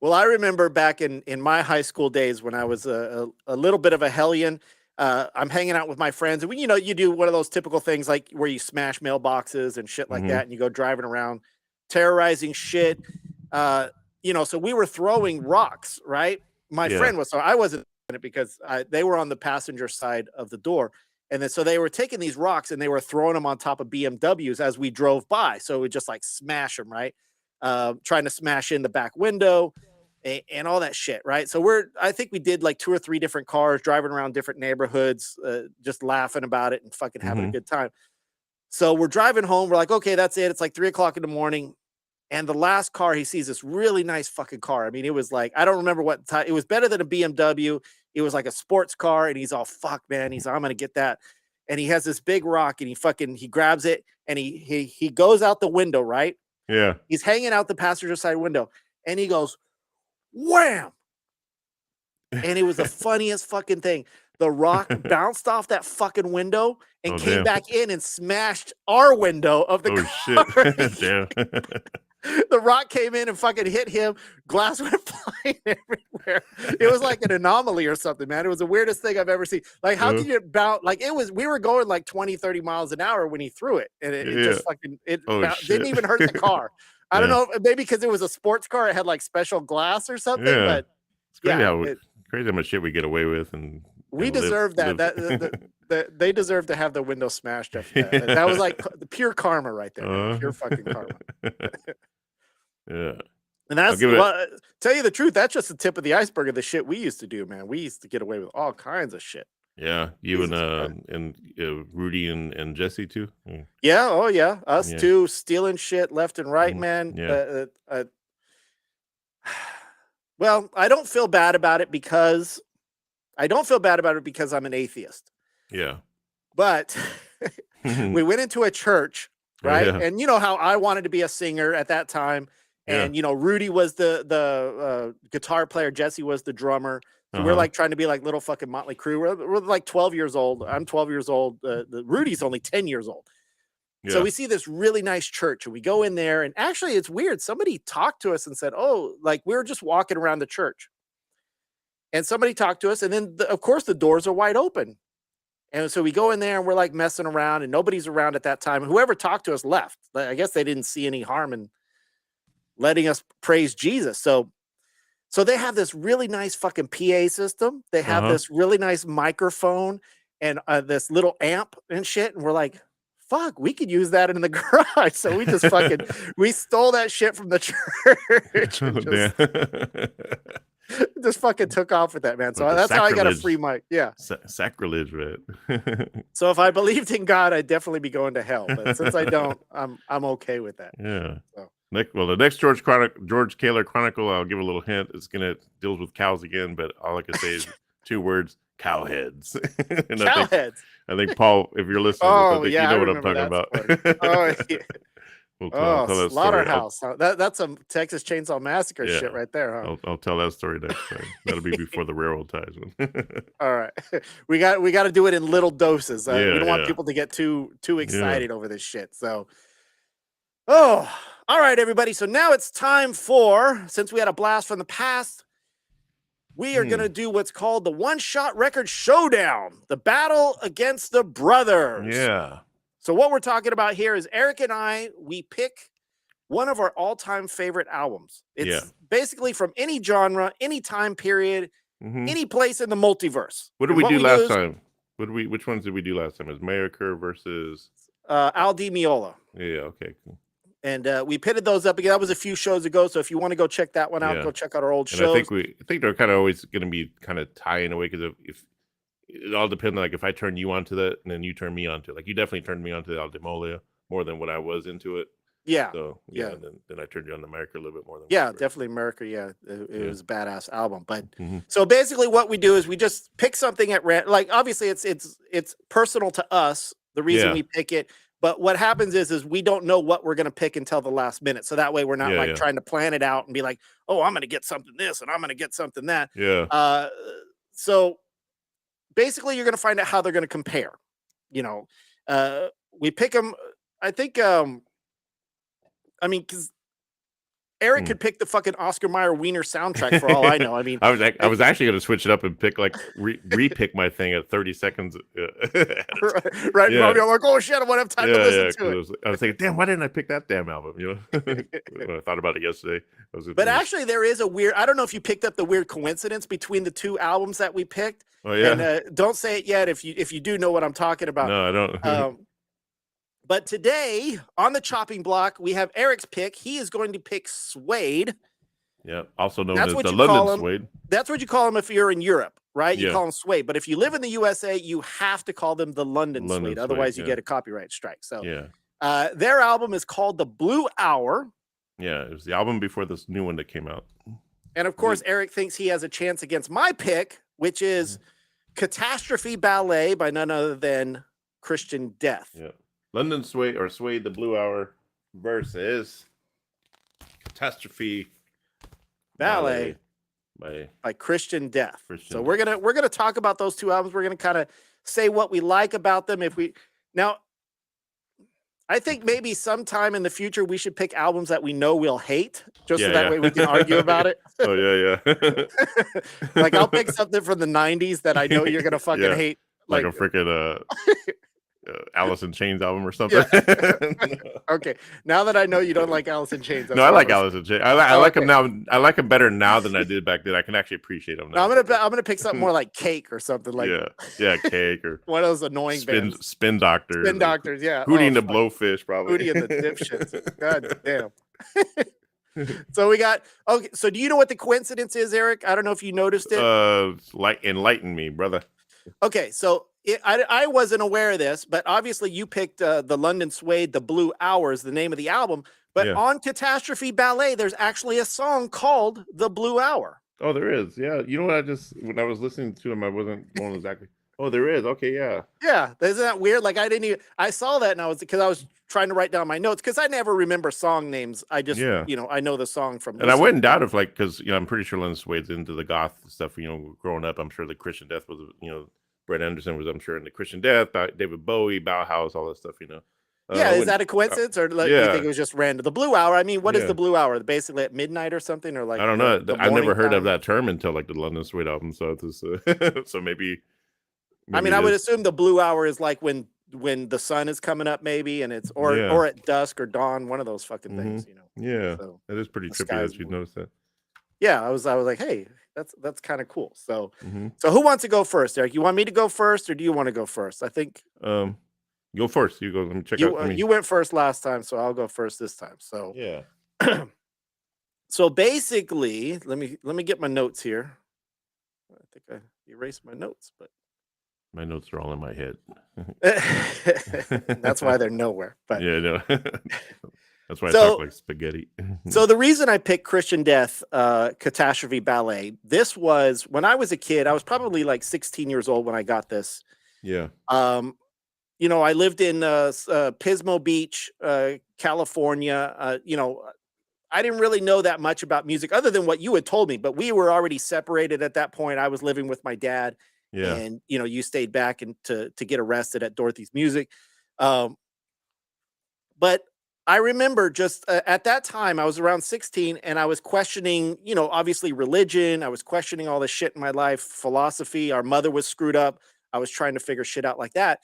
Well, I remember back in my high school days when I was a little bit of a hellion. I'm hanging out with my friends, and you do one of those typical things like where you smash mailboxes and shit like that, and you go driving around terrorizing shit. So we were throwing rocks, right? My friend was, so I wasn't in it because they were on the passenger side of the door. And then, so they were taking these rocks and they were throwing them on top of BMWs as we drove by. So we just like smash them, right? Trying to smash in the back window and all that shit, right? So I think we did like 2 or 3 different cars driving around different neighborhoods, just laughing about it and fucking having a good time. So we're driving home. We're like, okay, that's it. It's like 3 o'clock in the morning. And the last car, he sees this really nice fucking car. I mean, it was like, I don't remember what type. It was better than a BMW. It was like a sports car. And he's all, fuck, man. I'm going to get that. and he has this big rock, and he grabs it, and he goes out the window, right? Yeah. He's hanging out the passenger side window, and he goes, wham! And it was the funniest fucking thing. The rock bounced off that fucking window and came back in and smashed our window of the car. Shit. Damn. The rock came in and fucking hit him. Glass went flying everywhere. It was like an anomaly or something, man. It was the weirdest thing I've ever seen. Like, how did it bounce? Like, we were going like 20, 30 miles an hour when he threw it. And it just fucking, didn't even hurt the car. I don't know, maybe because it was a sports car. It had like special glass or something, but it's crazy how much shit we get away with. And we deserve that. They deserve to have the window smashed. That was like the pure karma right there. Pure fucking karma. Yeah. And that's tell you the truth, that's just the tip of the iceberg of the shit we used to do, man. We used to get away with all kinds of shit. Yeah, you and Rudy and Jesse too. Yeah, oh yeah, us too, stealing shit left and right, man. Yeah. Well, I don't feel bad about it because I'm an atheist. Yeah. But we went into a church, right? Yeah. And you know how I wanted to be a singer at that time. And, you know, Rudy was the guitar player. Jesse was the drummer. So we're like trying to be like little fucking Motley Crue. We're like 12 years old. I'm 12 years old. Rudy's only 10 years old. Yeah. So we see this really nice church and we go in there, and actually it's weird. Somebody talked to us and said, oh, like we were just walking around the church and somebody talked to us. And then of course the doors are wide open. And so we go in there and we're like messing around and nobody's around at that time. And whoever talked to us left. I guess they didn't see any harm in letting us praise Jesus. So they have this really nice fucking PA system. They have this really nice microphone and this little amp and shit. And we're like, fuck, we could use that in the garage. So we just fucking, we stole that shit from the church. Just fucking took off with that, man. So that's how I got a free mic. Yeah. Sacrilege, man. So if I believed in God, I'd definitely be going to hell. But since I don't, I'm okay with that. Yeah. So. The next George Kaler Chronicle, I'll give a little hint. It's deals with cows again, but all I can say is 2 words: cowheads. Cowheads. I think Paul, if you're listening, you know what I'm talking about. Yeah. Slaughterhouse. That's some Texas Chainsaw Massacre shit right there, huh? I'll tell that story next time. That'll be before the railroad ties. All right, we got to do it in little doses. We don't want people to get too excited over this shit. So, all right, everybody. So now it's time since we had a blast from the past, we are going to do what's called the One Shot Record Showdown, the battle against the brothers. Yeah. So what we're talking about here is Eric and I, we pick one of our all-time favorite albums. It's basically from any genre, any time period, any place in the multiverse. What did we do last time? Which ones did we do last time? It was Mayerker versus Al Di Meola. Yeah, okay, cool. And we pitted those up again. That was a few shows ago. So if you want to go check that one out, go check out our old shows. I think they're kind of always going to be kind of tying away, because if it all depends on, like, if I turn you onto that and then you turn me onto it. Like, you definitely turned me onto the Al Di Meola more than what I was into it. Yeah. So and then I turned you on to America a little bit more than definitely America. Yeah, it was a badass album. But so basically, what we do is we just pick something at random. Like, obviously, it's personal to us, the reason we pick it. But what happens is we don't know what we're going to pick until the last minute. So that way we're not trying to plan it out and be like, oh, I'm going to get something this and I'm going to get something that. Yeah. So basically you're going to find out how they're going to compare. You know, we pick them. I think, because Eric could pick the fucking Oscar Mayer Wiener soundtrack for all I know. I mean, I was actually going to switch it up and pick, like, repick my thing at 30 seconds. Right. Yeah. I'm like, oh shit, I won't have time to listen to it. I was thinking, damn, why didn't I pick that damn album? You know, when I thought about it yesterday. But actually, there is a weird, I don't know if you picked up the weird coincidence between the 2 albums that we picked. Oh yeah. And don't say it yet if you do know what I'm talking about. No, I don't. But today on the chopping block, we have Eric's pick. He is going to pick Suede. Yeah, also known as the London Suede. That's what you call them if you're in Europe, right? You call them Suede. But if you live in the USA, you have to call them the London Suede. Otherwise, you get a copyright strike. So their album is called The Blue Hour. Yeah, it was the album before this new one that came out. And of course, Eric thinks he has a chance against my pick, which is Catastrophe Ballet by none other than Christian Death. Yeah. London Suede the Blue Hour versus Catastrophe Ballet by Christian Death. So we're gonna talk about those two albums. We're gonna kind of say what we like about them. I think maybe sometime in the future we should pick albums that we know we'll hate, just so that way we can argue about it. Oh yeah. Like I'll pick something from the '90s that I know you're gonna fucking hate, like a freaking Alice in Chains album or something. Yeah. Okay, now that I know you don't like Alice in Chains, no, I like Alice in Chains. I like him now. I like him better now than I did back then. I can actually appreciate him now. No, I'm gonna pick something more like Cake or something like Cake or one of those annoying bands. Spin Doctors. Spin Doctors, yeah. Hootie and the Blowfish, probably. Hootie and the Dipshits. God damn. So we got So do you know what the coincidence is, Eric? I don't know if you noticed it. Enlighten me, brother. Okay, so I wasn't aware of this, but obviously you picked the London Suede, the Blue Hours, the name of the album. But on Catastrophe Ballet, there's actually a song called The Blue Hour. Oh, there is. Yeah. You know what? When I was listening to them, I wasn't going exactly. Oh, there is. Okay, yeah. Yeah. Isn't that weird? Like I saw that and because I was trying to write down my notes because I never remember song names. I just, I know the song from. And I wouldn't doubt if because, I'm pretty sure London Suede's into the goth stuff, growing up. I'm sure the Christian Death was, Brett Anderson was, I'm sure, in the Christian Death, David Bowie, Bauhaus, all that stuff, Yeah, is that a coincidence, or do you think it was just random? The Blue Hour. I mean, what is the Blue Hour? Basically at midnight or something, or like I don't know. I never heard of that term until like the London Suede album. So it was, so maybe. I mean, I would assume the Blue Hour is like when the sun is coming up, maybe, and it's or at dusk or dawn, one of those fucking things, Yeah, so that is pretty trippy that you noticed that. Yeah, I was like, hey, that's kind of cool. So, so who wants to go first, Eric? You want me to go first, or do you want to go first? I think. Go first. You go. Let me check out. You went first last time, so I'll go first this time. So yeah. So basically, let me get my notes here. I think I erased my notes, but my notes are all in my head. That's why they're nowhere. But yeah, no. That's why I talk like spaghetti. So the reason I picked Christian Death, Catastrophe Ballet, this was when I was a kid. I was probably like 16 years old when I got this. Yeah. I lived in Pismo Beach, California. I didn't really know that much about music other than what you had told me, but we were already separated at that point. I was living with my dad. Yeah. And, you stayed back to get arrested at Dorothy's Music. But I remember just at that time, I was around 16 and I was questioning, obviously religion. I was questioning all this shit in my life, philosophy. Our mother was screwed up. I was trying to figure shit out like that.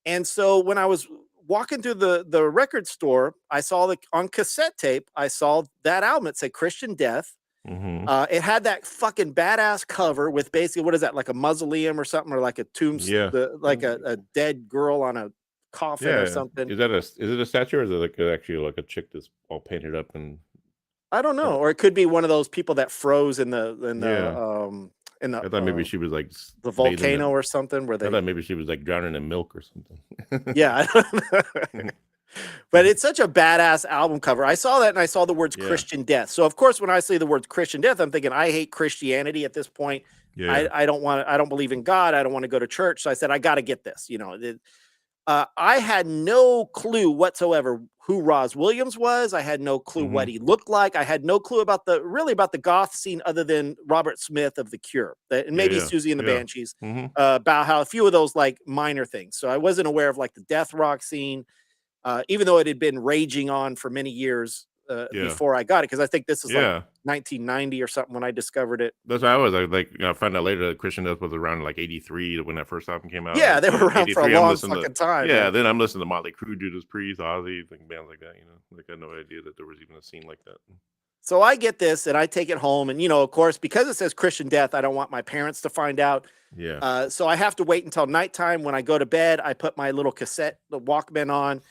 And so when I was walking through the record store, I saw on cassette tape, I saw that album. It said Christian Death. It had that fucking badass cover with basically, what is that, like a mausoleum or something, or like a tombstone, like a dead girl on a coffin or something. Is it a statue, or is it actually like a chick that's all painted up? And I don't know, or it could be one of those people that froze in the I thought maybe she was like the volcano or something. I thought maybe she was like drowning in milk or something. Yeah, I don't know. But it's such a badass album cover. I saw that and I saw the words Christian Death. So of course, when I see the words Christian Death, I'm thinking I hate Christianity at this point. Yeah. I don't believe in God. I don't want to go to church. So I said, I got to get this. I had no clue whatsoever who Roz Williams was. I had no clue what he looked like. I had no clue about the goth scene other than Robert Smith of The Cure, and maybe Susie and the Banshees, Bauhaus, a few of those like minor things. So I wasn't aware of like the death rock scene. Even though it had been raging on for many years before I got it, because I think this is like 1990 or something when I discovered it. That's what I was I found out later that Christian Death was around like 83 when that first album came out. Yeah, they were around for a long fucking time. Yeah, man. Then I'm listening to Motley Crue, Judas Priest, Ozzy, bands like that. Like I had no idea that there was even a scene like that. So I get this and I take it home, and of course, because it says Christian Death, I don't want my parents to find out. Yeah. So I have to wait until nighttime. When I go to bed, I put my little cassette, the Walkman on.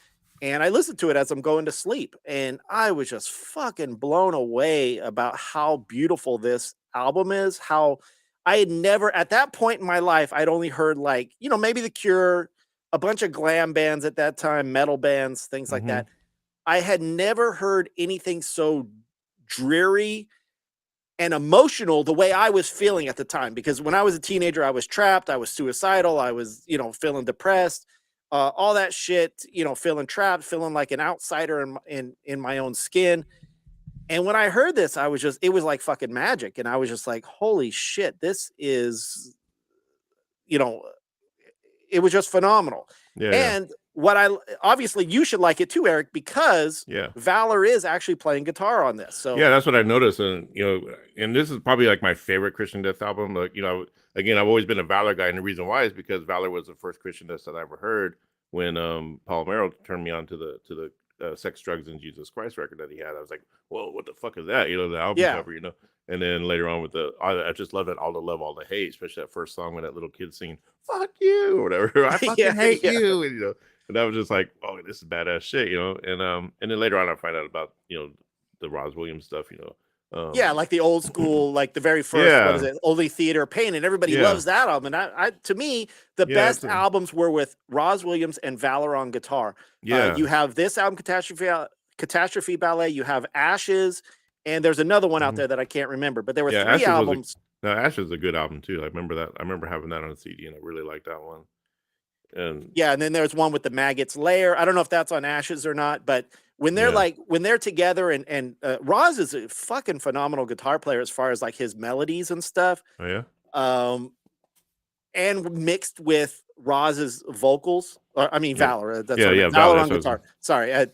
And I listened to it as I'm going to sleep. And I was just fucking blown away about how beautiful this album is. How I had never, at that point in my life, I'd only heard like, maybe The Cure, a bunch of glam bands at that time, metal bands, things like that. I had never heard anything so dreary and emotional the way I was feeling at the time. Because when I was a teenager, I was trapped. I was suicidal. I was, feeling depressed. all that shit, feeling trapped, feeling like an outsider in my own skin. And when I heard this, it was like fucking magic. And I was just like, holy shit, this is, you know, it was just phenomenal. And obviously you should like it too, Eric, because Valor is actually playing guitar on this. So that's what I noticed. And, and this is probably like my favorite Christian Death album. Like, again, I've always been a Valor guy. And the reason why is because Valor was the first Christian Death that I ever heard when Paul Merrill turned me on to the Sex, Drugs, and Jesus Christ record that he had. I was like, whoa, what the fuck is that? The album cover, And then later on with I just love that All the Love, All the Hate, especially that first song when that little kid singing, fuck you, or whatever. I fucking hate you. And, and that was just like, oh, this is badass shit, And then later on I find out about, the Roz Williams stuff, like the old school, like the very first, what is it, Only Theater of Pain, and everybody loves that album. And I to me, the best albums were with Roz Williams and Valor on guitar. You have this album, Catastrophe Ballet, you have Ashes, and there's another one out there that I can't remember, but there were 3 Ashes albums. Ashes is a good album too. I remember that. I remember having that on CD, and I really liked that one. And and then there's one with the Maggots Lair. I don't know if that's on Ashes or not, but when they're when they're together, and Roz is a fucking phenomenal guitar player as far as like his melodies and stuff. And mixed with Roz's vocals, Valor. That's Valor on guitar. Sorry,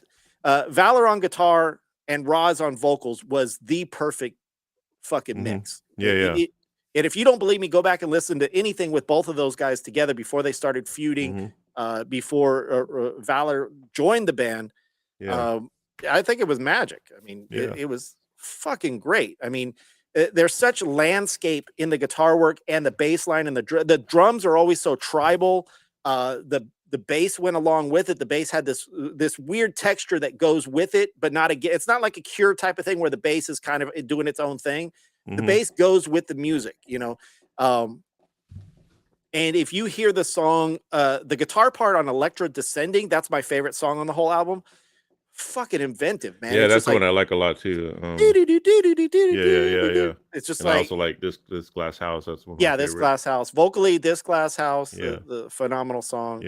Valor on guitar and Roz on vocals was the perfect fucking mix. And if you don't believe me, go back and listen to anything with both of those guys together before they started feuding, before Valor joined the band. I think it was magic. I mean, it was fucking great. I mean, there's such landscape in the guitar work and the bass line, and the drums are always so tribal. The bass went along with it. The bass had this weird texture that goes with it, but it's not like a Cure type of thing where the bass is kind of doing its own thing. The bass goes with the music, and if you hear the song, the guitar part on Electra Descending, that's my favorite song on the whole album. Fucking inventive, man. Yeah, that's the one I like a lot too. It's just and I also like this Glass House. That's one. This Glass House. Vocally, this Glass House, the phenomenal song.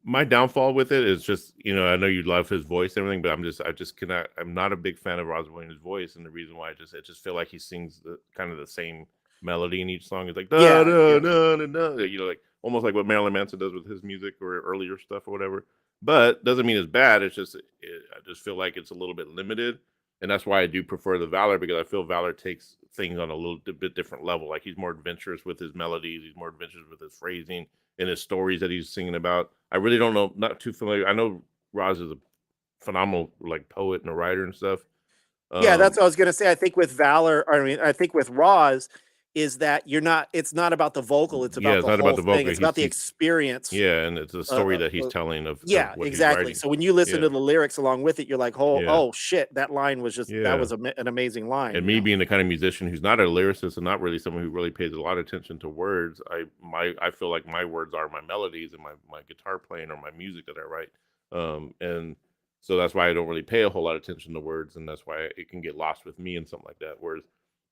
My downfall with it is just, I know you love his voice and everything, but I'm not a big fan of Roz Williams' voice, and the reason why I just feel like he sings kind of the same melody in each song. It's like da da da da da, like almost like what Marilyn Manson does with his music or earlier stuff or whatever. But doesn't mean it's bad. It's just I just feel like it's a little bit limited, and that's why I do prefer the Valor, because I feel Valor takes things on a little bit different level. Like he's more adventurous with his melodies, he's more adventurous with his phrasing and his stories that he's singing about. I really don't know, not too familiar. I know Roz is a phenomenal like poet and a writer and stuff. That's what I was gonna say. I think with Valor, I think with Roz, is that it's not about the vocal, it's about the whole thing. It's about the experience. And it's a story that he's telling of what exactly. So when you listen to the lyrics along with it, you're like, oh shit, that line was just that was an amazing line. And me being the kind of musician who's not a lyricist and not really someone who really pays a lot of attention to words, I feel like my words are my melodies and my guitar playing or my music that I write. And so that's why I don't really pay a whole lot of attention to words, and that's why it can get lost with me and something like that.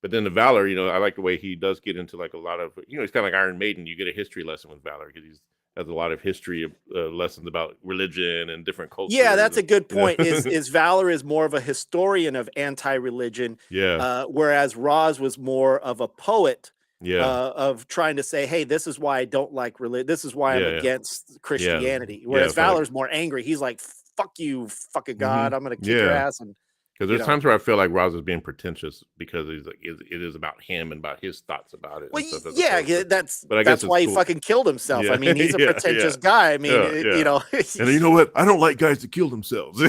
But then the Valor, I like the way he does get into like a lot of, he's kind of like Iron Maiden. You get a history lesson with Valor because he has a lot of history lessons about religion and different cultures. Yeah, that's a good point. Is Valor is more of a historian of anti-religion. Whereas Roz was more of a poet. Of trying to say, hey, this is why I don't like religion. This is why I'm against Christianity. Whereas Valor's more angry. He's like, fuck you, fucking God. I'm going to kick your ass. And because there's times where I feel like Roz is being pretentious because he's like it is about him and about his thoughts about it. Well, that's why he fucking killed himself. I mean, he's a pretentious guy. I mean, and you know what? I don't like guys that kill themselves.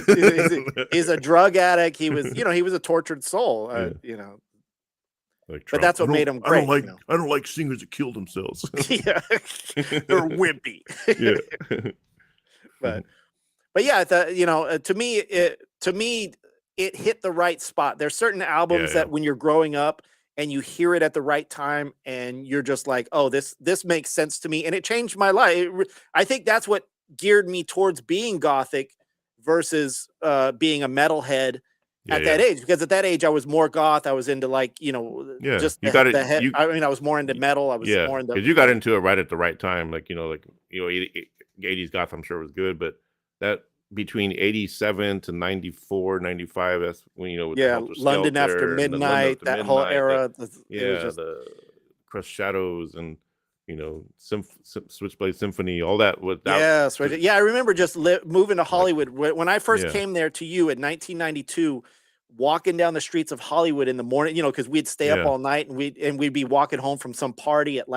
he's a drug addict. He was, he was a tortured soul. Like but that's what made him great. I don't like singers that kill themselves. They're wimpy. But to me, it hit the right spot. There's certain albums that when you're growing up and you hear it at the right time and you're just like, oh, this makes sense to me. And it changed my life. I think that's what geared me towards being gothic versus being a metalhead at that age. Because at that age, I was more goth. I was into just I was more into metal. I was more into, because you got into it right at the right time. 80s goth, I'm sure was good, but that between 87 to 94, 95, that's when, with London After Midnight, that whole era. The Crushed Shadows and Switchblade Symphony, all that. I remember just moving to Hollywood when I first came there to you in 1992. Walking down the streets of Hollywood in the morning, because we'd stay up all night and we'd be walking home from some party at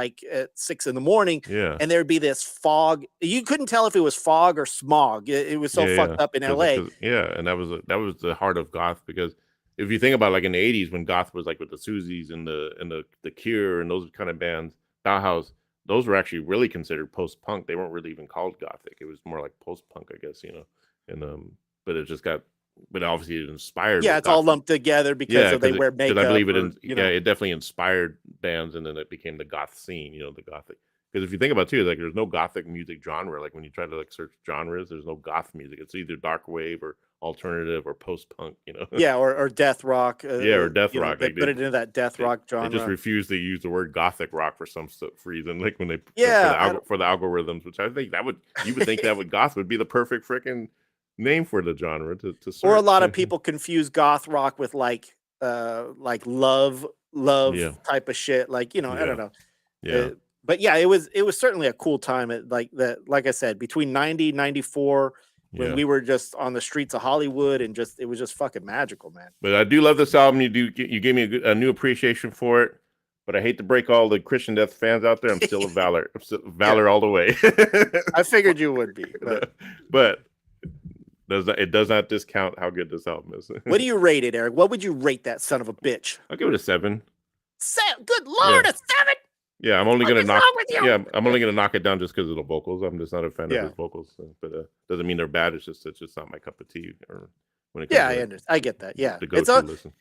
6 a.m. and there'd be this fog. You couldn't tell if it was fog or smog. It was so fucked up in LA. And that was the heart of goth, because if you think about in the 80s when goth was with the Susies and the Cure and those kind of bands, Bauhaus, those were actually really considered post-punk. They weren't really even called gothic. It was more like post-punk, I guess, and but it just got. But obviously it inspired. Yeah, it's all lumped together because they wear makeup. I believe it definitely inspired bands, and then it became the goth scene. The gothic. Because if you think about it too, there's no gothic music genre. When you try to search genres, there's no goth music. It's either dark wave or alternative or post punk. Yeah, or death rock. Or death rock. They put it into that death rock genre. They just refuse to use the word gothic rock for some reason. When they for the algorithms, which I think you would think that goth would be the perfect freaking name for the genre to search. Or a lot of people confuse goth rock with like love type of shit. I don't know. But it was certainly a cool time at like I said, between 90, 94, when we were just on the streets of Hollywood, and it was just fucking magical, man. But I do love this album. You gave me a new appreciation for it. But I hate to break all the Christian Death fans out there. I'm still a Valor. I'm still Valor all the way. I figured you would be, but it does not discount how good this album is. What do you rate it, Eric? What would you rate that son of a bitch? I'll give it a 7. Good Lord, a 7? Yeah, I'm only gonna knock. Yeah, I'm only gonna knock it down just because of the vocals. I'm just not a fan of his vocals, but doesn't mean they're bad. It's just not my cup of tea. Or when it comes I get that. Yeah, listen.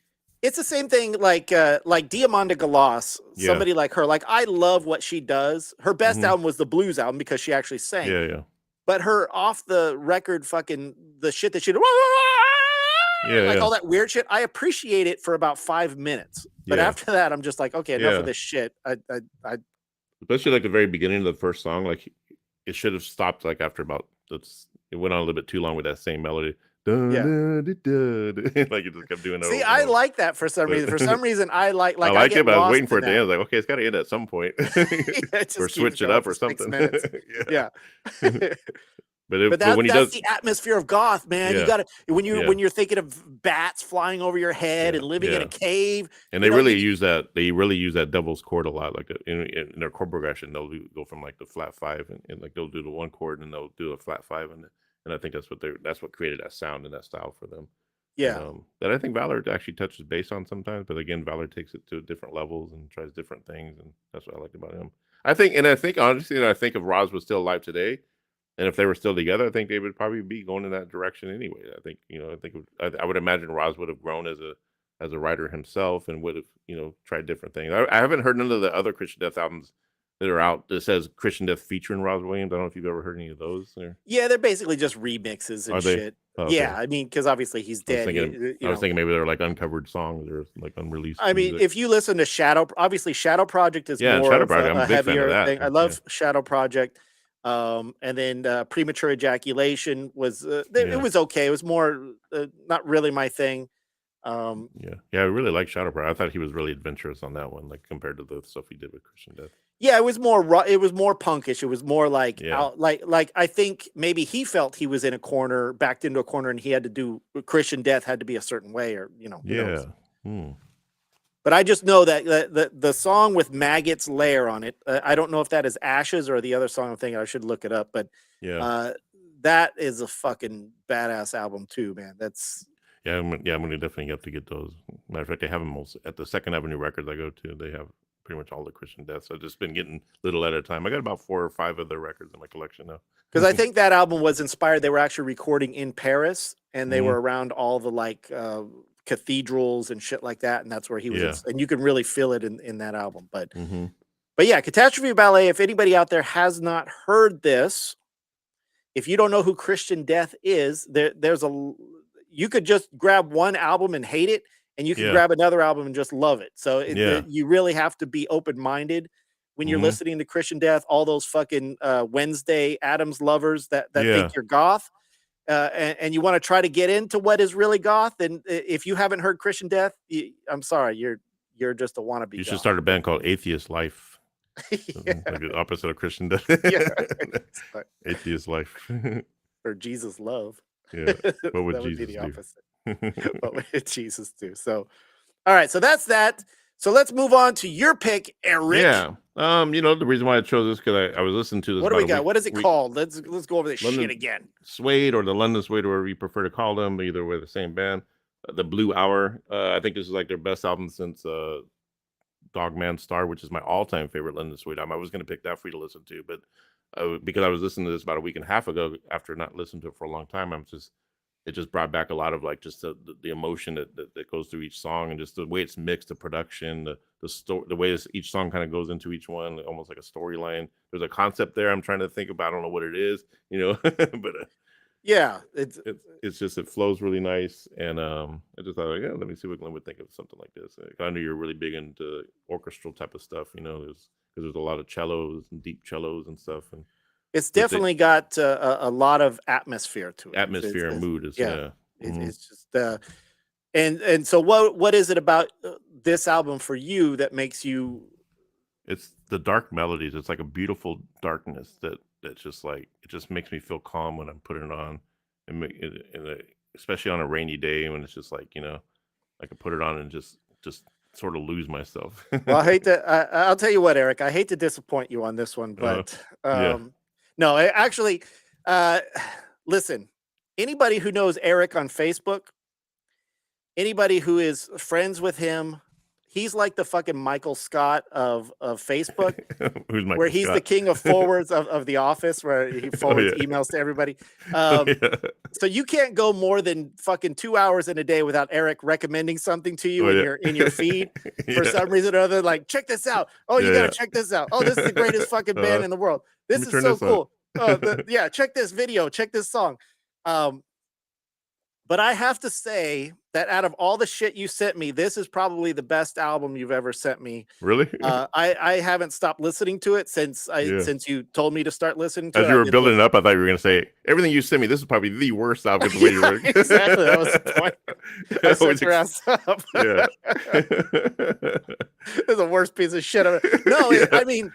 It's the same thing like Diamanda Galas, somebody like her. I love what she does. Her best album was the blues album because she actually sang. Yeah. But her off the record fucking the shit that she did, all that weird shit, I appreciate it for about 5 minutes. But after that, I'm just like, okay, enough of this shit. I especially the very beginning of the first song, it should have stopped after about it went on a little bit too long with that same melody. It just kept doing it. See, I like that for some reason. For some reason, I like I like it, but I was waiting for it to end. I was like, okay, it's got to end at some point, or switch it up or something. Yeah. But when that's the atmosphere of goth, man. You got to when you're thinking of bats flying over your head and living in a cave. And they really use that. They really use that devil's chord a lot. In their chord progression, they'll go from the flat 5 and they'll do the 1 chord and they'll do a flat 5 and I think that's what created that sound and that style for them. Yeah. That I think Valor actually touches bass on sometimes, but again, Valor takes it to different levels and tries different things, and that's what I like about him. I think honestly, I think if Roz was still alive today, and if they were still together, I think they would probably be going in that direction anyway. I think I would imagine Roz would have grown as a writer himself and would have tried different things. I haven't heard none of the other Christian Death albums that are out that says Christian Death featuring Roz Williams. I don't know if you've ever heard any of those. Yeah, they're basically just remixes and shit. Oh, okay. Yeah, I mean, because obviously he's dead. I was thinking maybe they're uncovered songs or unreleased. I mean, if you listen to Shadow Project is more Shadow Project. a heavier thing. I love Shadow Project. And then Premature Ejaculation was it was okay. It was more not really my thing. I really like Shadow Project. I thought he was really adventurous on that one, compared to the stuff he did with Christian Death. Yeah, it was more punkish. It was more I think maybe he felt he was backed into a corner, and he had to do Christian Death had to be a certain way, or But I just know that the song with Maggot's Lair on it, I don't know if that is Ashes or the other song I'm thinking. I should look it up, but that is a fucking badass album too, man. That's I'm gonna definitely have to get those. Matter of fact, they have them at the Second Avenue Records I go to. They have pretty much all the Christian Deaths. I've just been getting little at a time. I got about 4 or 5 of their records in my collection now. Because I think that album was inspired. They were actually recording in Paris, and they were around all the cathedrals and shit like that, and that's where he was. And you can really feel it in that album. But yeah, Catastrophe Ballet. If anybody out there has not heard this, if you don't know who Christian Death is, you could just grab one album and hate it, and you can grab another album and just love it. So you really have to be open-minded. when you're listening to Christian Death, all those fucking Wednesday Addams lovers that think you're goth, and you want to try to get into what is really goth. And if you haven't heard Christian Death, I'm sorry, you're just a wannabe. You should start a band called Atheist Life. Like the opposite of Christian Death. Atheist Life. Or Jesus Love. Yeah. What would that Jesus would be the do? opposite. What would Jesus do? So, all right. So that's that. So let's move on to your pick, Eric. Yeah. The reason why I chose this because I was listening to this. What do we got? What is it called? Let's go over this shit again. Suede or the London Suede, or whatever you prefer to call them. Either way, the same band. The Blue Hour. I think this is like their best album since Dogman Star, which is my all-time favorite London Suede album. I was going to pick that for you to listen to, but because I was listening to this about a week and a half ago after not listening to it for a long time, it just brought back a lot of like just the emotion that goes through each song, and just the way it's mixed, the production, the way each song kind of goes into each one, almost like a storyline. There's a concept there I'm trying to think about. I don't know what it is, but yeah, it's just, it flows really nice. And I just thought, like, let me see what Glenn would think of something like this. I know you're really big into orchestral type of stuff, because there's a lot of cellos and deep cellos and stuff, and it's definitely got a lot of atmosphere to it. Atmosphere and mood is It's just and so what is it about this album for you that makes you? It's the dark melodies. It's like a beautiful darkness that's just like, it just makes me feel calm when I'm putting it on, and especially on a rainy day when it's just like, I can put it on and just sort of lose myself. Well, I hate to. I'll tell you what, Eric. I hate to disappoint you on this one, but no, actually, listen. Anybody who knows Eric on Facebook, anybody who is friends with him, he's like the fucking Michael Scott of Facebook. Who's Michael where he's Scott? The king of forwards of The Office, where he forwards emails to everybody. So you can't go more than fucking 2 hours in a day without Eric recommending something to you in your feed for some reason or other. Like, check this out. Oh, you gotta check this out. Oh, this is the greatest fucking band in the world. This is so cool. Check this video. Check this song. But I have to say that out of all the shit you sent me, this is probably the best album you've ever sent me. Really? I haven't stopped listening to it since you told me to start listening to it. As you were building it up, I thought you were going to say, everything you sent me, this is probably the worst album. The way you were. Exactly. That was the point. I set your ass up. It's the worst piece of shit ever. No, I mean,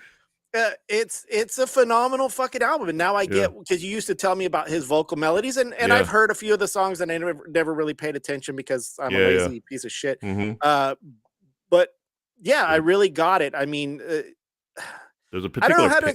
it's a phenomenal fucking album, and now I get, because you used to tell me about his vocal melodies, and I've heard a few of the songs, and I never really paid attention because I'm a lazy piece of shit. But I really got it. I mean, there's a particular, I don't know how to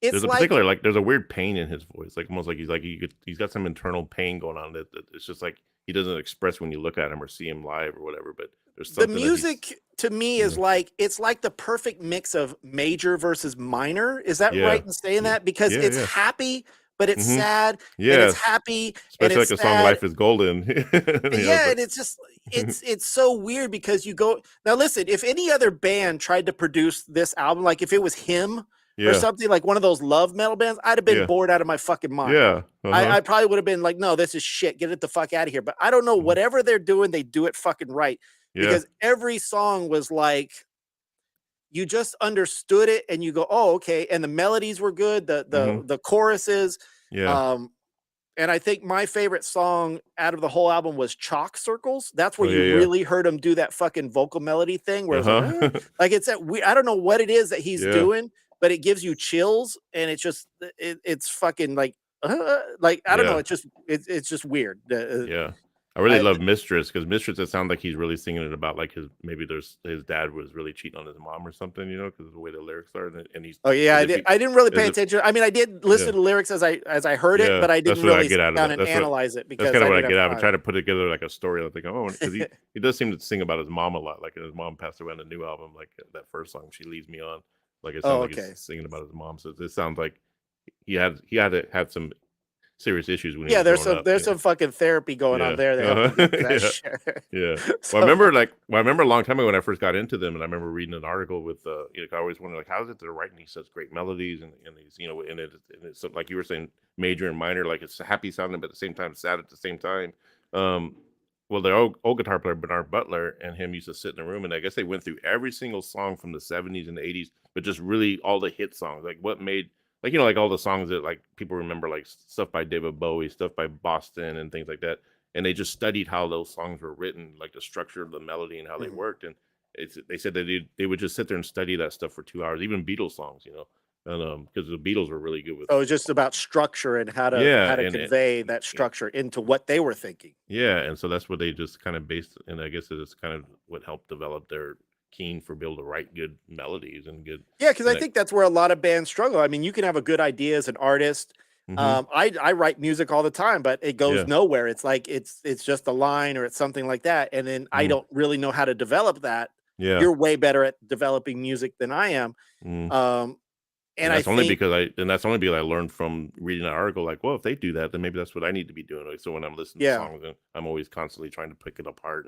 there's a particular, like, there's a weird pain in his voice, like almost like he's got some internal pain going on that it's just like he doesn't express when you look at him or see him live or whatever. But there's something, the music to me is like, it's like the perfect mix of major versus minor. Is that right in saying that? Because it's happy, but it's sad. Yeah, and it's happy, especially and it's like the song "Life Is Golden." And it's just it's so weird because you go, now listen, if any other band tried to produce this album, like if it was him or something, like one of those love metal bands, I'd have been bored out of my fucking mind. I probably would have been like, no, this is shit, get it the fuck out of here. But I don't know, whatever they're doing, they do it fucking right. Because every song was like, you just understood it and you go, oh, okay. And the melodies were good, the choruses. And I think my favorite song out of the whole album was Chalk Circles. That's where you really heard him do that fucking vocal melody thing where it's like it's that I don't know what it is that he's doing, but it gives you chills, and it's just it's fucking like I don't know, it's just weird. I really love Mistress, because Mistress, it sounds like he's really singing it about like his dad was really cheating on his mom or something, because of the way the lyrics are, and he's I didn't really pay attention. I mean, I did listen to lyrics as I heard it, but I didn't really sit down and analyze it, because that's kind of what I get out of it. Try to put together like a story. I think, because he does seem to sing about his mom a lot. Like his mom passed away on the new album, like that first song, "She Leads Me On." Like it sounds like he's singing about his mom. So it sounds like he had some serious issues when there's some fucking therapy going on there. So I remember a long time ago when I first got into them, and I remember reading an article with I always wondered, like, how is it they're writing these such great melodies and these, and it's like you were saying, major and minor, like it's happy sounding but at the same time sad at the same time. well, their old guitar player Bernard Butler and him used to sit in a room, and I guess they went through every single song from the 70s and the 80s, but just really all the hit songs, like what made, like, like all the songs that like people remember, like stuff by David Bowie, stuff by Boston, and things like that. And they just studied how those songs were written, like the structure of the melody and how they worked. And they said that they would just sit there and study that stuff for 2 hours, even Beatles songs, and because the Beatles were really good with. So it was just about structure and how to convey that structure into what they were thinking. Yeah, and so that's what they just kind of based, and I guess it's kind of what helped develop their keen for being able to write good melodies and good. Yeah, because I think that's where a lot of bands struggle. I mean, you can have a good idea as an artist. I write music all the time, but it goes nowhere. It's like it's just a line or it's something like that, and then I don't really know how to develop that. Yeah, you're way better at developing music than I am. And that's only because I learned from reading an article, like, well, if they do that, then maybe that's what I need to be doing. Like, so when I'm listening to songs, I'm always constantly trying to pick it apart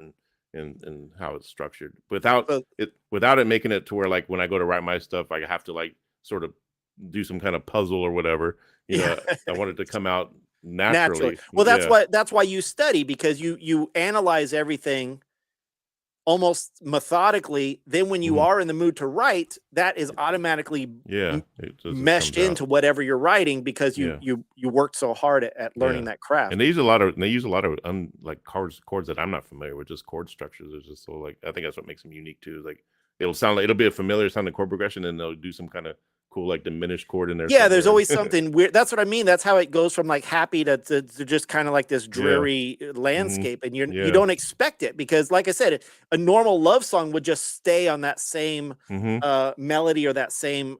and how it's structured without it making it to where, like, when I go to write my stuff, I have to like sort of do some kind of puzzle or whatever. I want it to come out naturally. Well, that's why you study, because you analyze everything almost methodically. Then when you are in the mood to write, that is automatically meshed into whatever you're writing, because you worked so hard at learning that craft. And they use a lot of like chords that I'm not familiar with, just chord structures. It's just so, like, I think that's what makes them unique too. Is like it'll be a familiar sounding chord progression, and they'll do some kind of cool like diminished chord in there. Yeah, there's always something weird. That's what I mean. That's how it goes from like happy to just kind of like this dreary landscape, and you don't expect it, because, like I said, a normal love song would just stay on that same melody or that same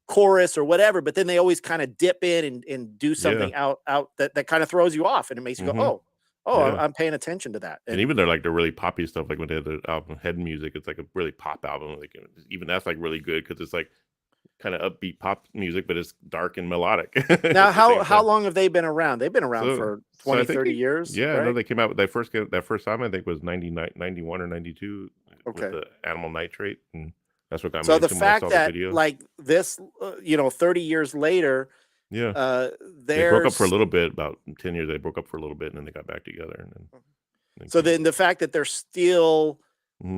chorus or whatever, but then they always kind of dip in and do something out that kind of throws you off, and it makes you go, I'm paying attention to that. And even they're really poppy stuff, like when they had the album Head Music, it's like a really pop album. Like even that's like really good, because it's like kind of upbeat pop music, but it's dark and melodic. Now, how long have they been around? They've been around for 20, 30 years. Yeah, right? No, they came out with that first album, I think, was 91 or 92 with the Animal Nitrate, and that's what got me. So the fact that like this, 30 years later. Yeah, they broke up for a little bit, about 10 years. They broke up for a little bit, and then they got back together. And then the fact that they're still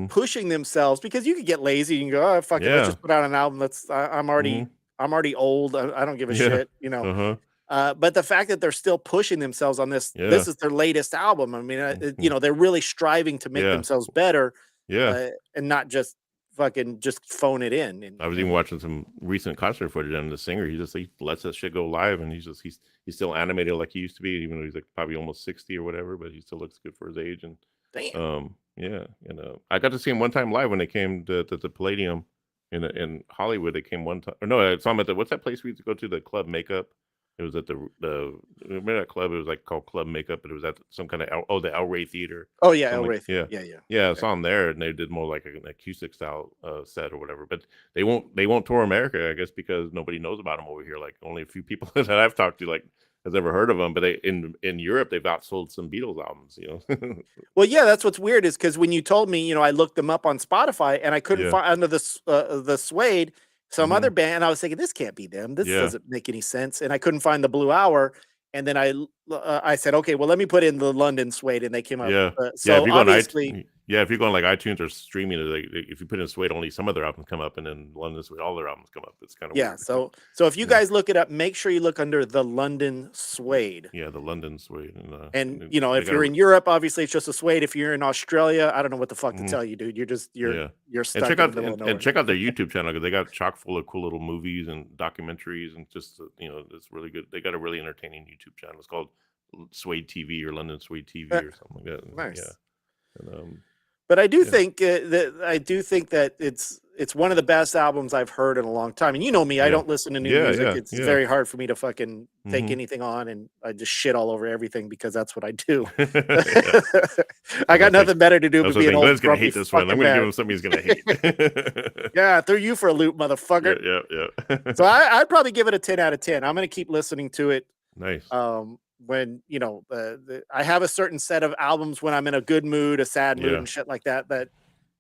pushing themselves, because you could get lazy and go, fuck it, let's just put out an album. I'm already old. I don't give a shit, But the fact that they're still pushing themselves on this is their latest album. I mean, they're really striving to make themselves better, and not just phone it in. And I was even watching some recent concert footage, and the singer, he lets that shit go live, and he's still animated like he used to be, even though he's like probably almost 60 or whatever, but he still looks good for his age. And I got to see him one time live when they came to the Palladium in Hollywood. They came one time, or no, I saw him at what's that place we used to go to, the Club Makeup. It was at remember that club? It was like called Club Makeup, but it was at some kind of the El Rey Theater. Oh yeah, El Rey Theater. Yeah. I saw them there, and they did more like an acoustic style set or whatever. But they won't tour America, I guess, because nobody knows about them over here. Like only a few people that I've talked to has ever heard of them. But in Europe, they've outsold some Beatles albums. Well, yeah, that's what's weird, is because when you told me, I looked them up on Spotify, and I couldn't find under the Suede some other band, and I was thinking, this can't be them. This doesn't make any sense, and I couldn't find the Blue Hour. And then I said, okay, well, let me put in the London Suede, and they came up. So obviously, if you go on like iTunes or streaming, if you put in Suede, only some of their albums come up, and then London Suede, all their albums come up. It's kind of weird. So if you guys look it up, make sure you look under the London Suede. Yeah, the London Suede. And if you're in Europe, obviously it's just a Suede. If you're in Australia, I don't know what the fuck to tell you, dude. You're stuck. And check out their YouTube channel, because they got chock full of cool little movies and documentaries, and just it's really good. They got a really entertaining YouTube channel. It's called Suede TV or London Suede TV or something like that. Nice. Yeah. And, but I do think that it's one of the best albums I've heard in a long time. And you know me, I don't listen to new music. It's very hard for me to fucking take anything on, and I just shit all over everything, because that's what I do. I got nothing better to do but be an old. Glenn's gonna hate this one. I'm gonna give him something he's gonna hate. Yeah, throw you for a loop, motherfucker. Yeah. So I'd probably give it a 10 out of 10. I'm gonna keep listening to it. Nice. When I have a certain set of albums when I'm in a good mood, a sad mood, and shit like that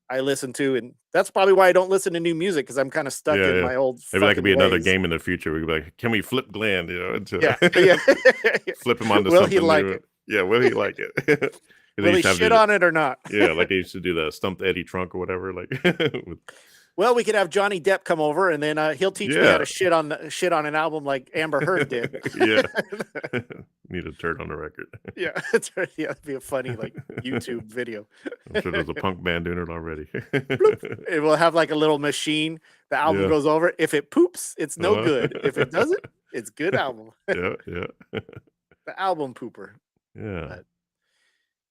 I listen to, and that's probably why I don't listen to new music, because I'm kind of stuck in my old. Maybe that could be another game in the future. We could be like, can we flip Glenn? Flip him onto Will something he like new? it? Yeah, will he like it? Will he shit on it or not? Yeah, like they used to do the Stumped Eddie Trunk or whatever. Like, well, we could have Johnny Depp come over, and then he'll teach me how to shit on an album like Amber Heard did. Yeah, need a turd on the record. Yeah, that'd be a funny like YouTube video. I'm sure there's a punk band doing it already. It will have like a little machine. The album goes over. If it poops, it's no good. If it doesn't, it's good album. Yeah. The album pooper. Yeah. But,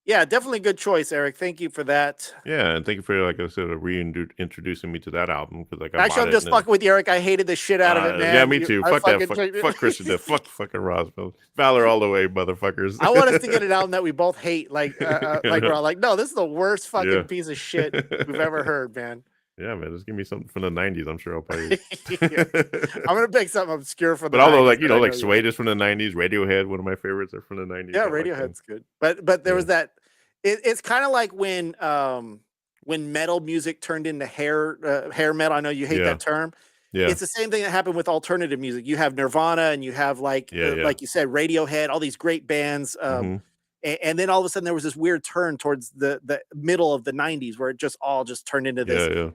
yeah, definitely good choice, Eric. Thank you for that. Yeah, and thank you for, like I said, reintroducing me to that album because like actually, I'm just fucking with you, Eric. I hated the shit out of it, man. Yeah, me too. Fuck that. Fuck Christian Death. Fuck fucking Roswell. Valor all the way, motherfuckers. I want us to get an album that we both hate. Like we're all like, no, this is the worst fucking piece of shit we've ever heard, man. Yeah, man, just give me something from the '90s. I'm sure I'll probably. I'm gonna pick something obscure from. But although, like like Suede is from the '90s, Radiohead, one of my favorites, are from the '90s. Yeah, Radiohead's good. But there was that. It's kind of like when metal music turned into hair metal. I know you hate that term. Yeah, it's the same thing that happened with alternative music. You have Nirvana and you have like you said, Radiohead, all these great bands. And then all of a sudden there was this weird turn towards the middle of the '90s where it just turned into this.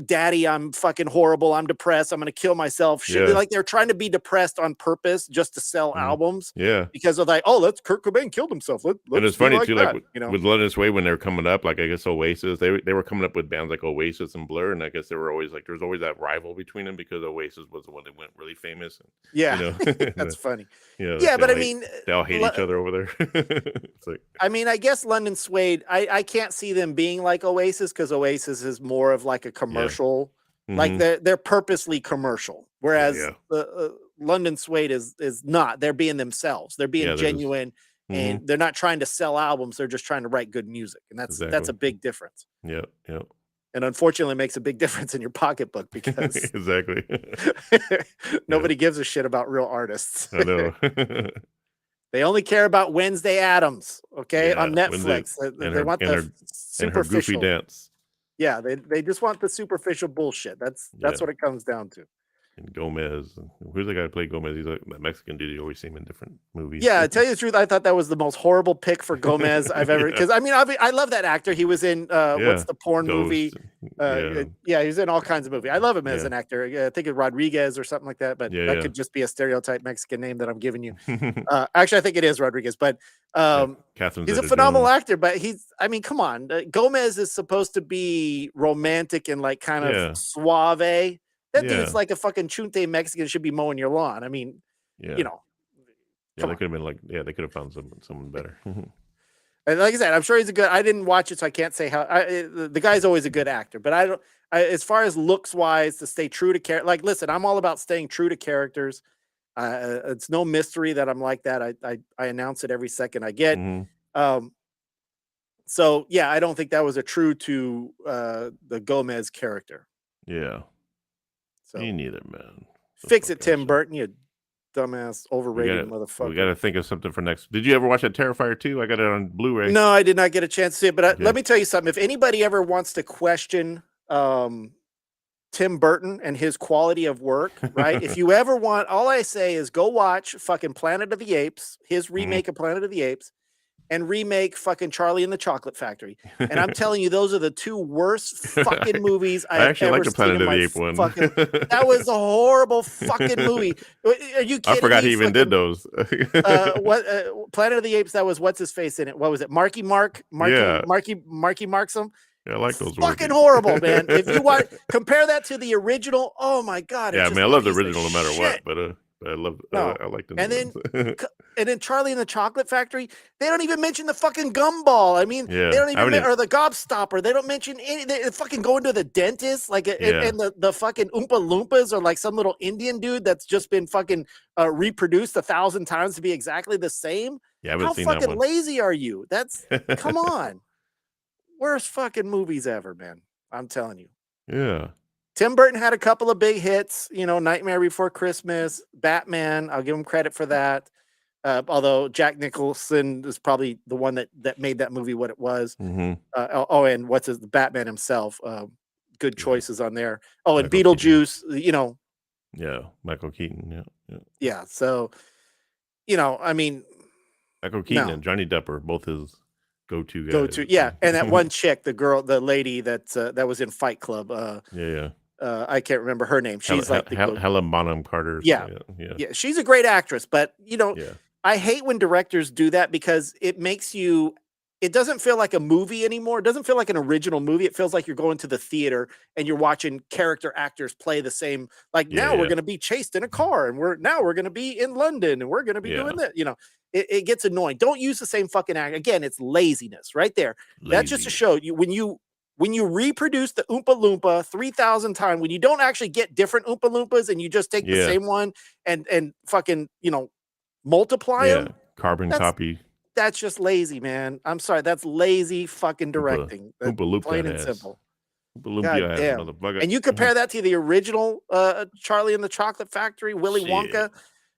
Daddy, I'm fucking horrible. I'm depressed. I'm gonna kill myself. Shit. Like they're trying to be depressed on purpose just to sell albums. Yeah, because of like, let's Kurt Cobain killed himself. Let's and it's funny too, that, like with London Sway when they were coming up, like I guess Oasis, they were coming up with bands like Oasis and Blur, and I guess they were always like there's always that rival between them because Oasis was the one that went really famous. And, that's funny. Yeah, but I mean, they all hate each other over there. It's like, I mean, I guess London Suede, I can't see them being like Oasis because Oasis is more of like a commercial. Like they're purposely commercial, whereas London Suede is not. They're being themselves. They're being genuine, and they're not trying to sell albums. They're just trying to write good music, and that's a big difference. Yeah. And unfortunately, it makes a big difference in your pocketbook because exactly nobody gives a shit about real artists. I know. They only care about Wednesday Addams, on Netflix. They want the superficial goofy dance. Yeah, they just want the superficial bullshit. That's what it comes down to. And Gomez, who's the guy who played Gomez? He's like that Mexican dude. You always see him in different movies. Yeah, to tell you the truth, I thought that was the most horrible pick for Gomez I've ever. Because I mean, I love that actor. He was in what's the porn movie? He was in all kinds of movies. I love him as an actor. I think it's Rodriguez or something like that. But that could just be a stereotype Mexican name that I'm giving you. Actually, I think it is Rodriguez. But he's a phenomenal actor. But come on, Gomez is supposed to be romantic and like kind of suave. That dude's like a fucking chunte Mexican should be mowing your lawn. I mean, you know. Yeah, they could have been they could have found someone better. And like I said, I'm sure he's a good. I didn't watch it, so I can't say how. The guy's always a good actor, but I don't. As far as looks wise, to stay true to character. Like, listen, I'm all about staying true to characters. It's no mystery that I'm like that. I announce it every second I get. So yeah, I don't think that was a true to the Gomez character. Yeah. So, me neither, man. Fix it, Tim Burton, you dumbass, overrated motherfucker. We got to think of something for next. Did you ever watch that Terrifier 2? I got it on Blu-ray. No, I did not get a chance to see it. But let me tell you something. If anybody ever wants to question Tim Burton and his quality of work, right? If you ever want, all I say is go watch fucking Planet of the Apes, his remake of Planet of the Apes, and remake fucking Charlie and the Chocolate Factory. And I'm telling you, those are the two worst fucking movies I have ever seen. Planet of the Apes one. That was a horrible fucking movie. Are you kidding I forgot he even did those. Planet of the Apes, that was what's his face in it? What was it? Marky Marksum? Yeah, I like those. Fucking horrible, man. If you want compare that to the original, oh my god. Yeah, I mean, I love the original no matter what, but I love. I like the. And then Charlie and the Chocolate Factory. They don't even mention the fucking gumball. I mean, they don't even or the Gobstopper. They don't mention any. They fucking go into the dentist, like, and the fucking Oompa Loompas are like some little Indian dude that's just been fucking reproduced 1,000 times to be exactly the same. Yeah, how fucking lazy are you? That's come on. Worst fucking movies ever, man. I'm telling you. Yeah. Tim Burton had a couple of big hits, Nightmare Before Christmas, Batman. I'll give him credit for that. Although Jack Nicholson is probably the one that made that movie what it was. And what's the Batman himself? Good choices on there. Oh, and Michael Beetlejuice, Keaton. Yeah, Michael Keaton. Yeah. So, I mean, Michael Keaton No. and Johnny Depp are both his go-to guys. Yeah, and that one chick, the lady that was in Fight Club. Yeah. I can't remember her name. She's Helen Bonham Carter. Yeah. She's a great actress, but I hate when directors do that because it makes you. It doesn't feel like a movie anymore. It doesn't feel like an original movie. It feels like you're going to the theater and you're watching character actors play the same. Like now we're going to be chased in a car, and we're going to be in London, and we're going to be doing that. It gets annoying. Don't use the same fucking act again. It's laziness right there. That's just to show you when you reproduce the Oompa Loompa 3,000 times, when you don't actually get different Oompa Loompas and you just take the same one and fucking multiply them. Carbon copy. That's just lazy, man. I'm sorry. That's lazy fucking directing. Oompa Loompa plain and simple. Oompa Loompa ass, motherfucker. And you compare that to the original Charlie and the Chocolate Factory, Willy Wonka.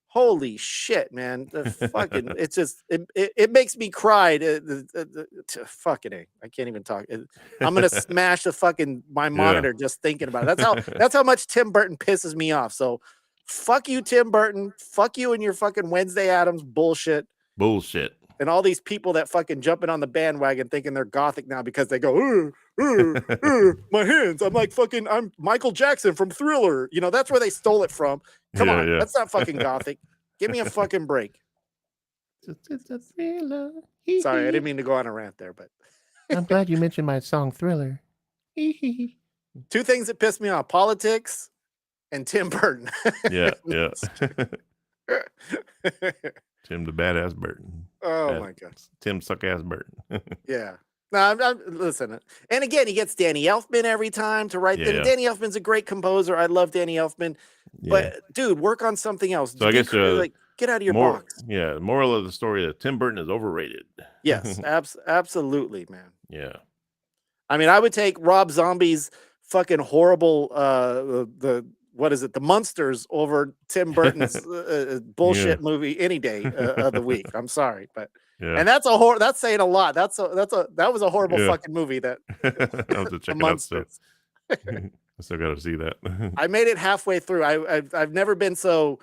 Holy shit, man. The fucking it's just it makes me cry fucking A. I can't even talk. I'm gonna smash my monitor just thinking about it. That's how much Tim Burton pisses me off. So fuck you, Tim Burton. Fuck you and your fucking Wednesday Addams bullshit. And all these people that fucking jumping on the bandwagon thinking they're gothic now because they go, my hands. I'm Michael Jackson from Thriller. That's where they stole it from. Come on. That's not fucking gothic. Give me a fucking break. It's a thriller. Sorry, I didn't mean to go on a rant there, but I'm glad you mentioned my song Thriller. Two things that piss me off: politics and Tim Burton. Yeah. Tim the badass Burton. Oh my god. Tim suck ass Burton. Yeah. No, I'm listen. And again, he gets Danny Elfman every time to write them. Danny Elfman's a great composer. I love Danny Elfman. But dude, work on something else. So I guess get out of your box. Yeah. Moral of the story is Tim Burton is overrated. Yes, absolutely, man. Yeah. I mean, I would take Rob Zombie's fucking horrible the Munsters over Tim Burton's bullshit movie any day of the week. I'm sorry, but and that's saying a lot. That was a horrible fucking movie. That I'll have to check it out still. I still got to see that. I made it halfway through. I've never been so.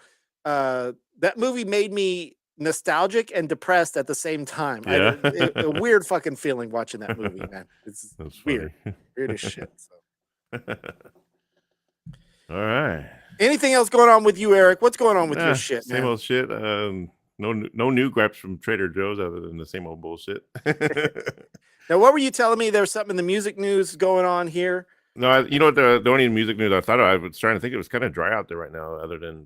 That movie made me nostalgic and depressed at the same time. A weird fucking feeling watching that movie, man. It's weird as shit. So. All right. Anything else going on with you, Eric? What's going on with your shit, man? Same old shit. No new gripes from Trader Joe's other than the same old bullshit. Now, what were you telling me? There's something in the music news going on here. No, the only music news I thought of, I was trying to think it was kind of dry out there right now, other than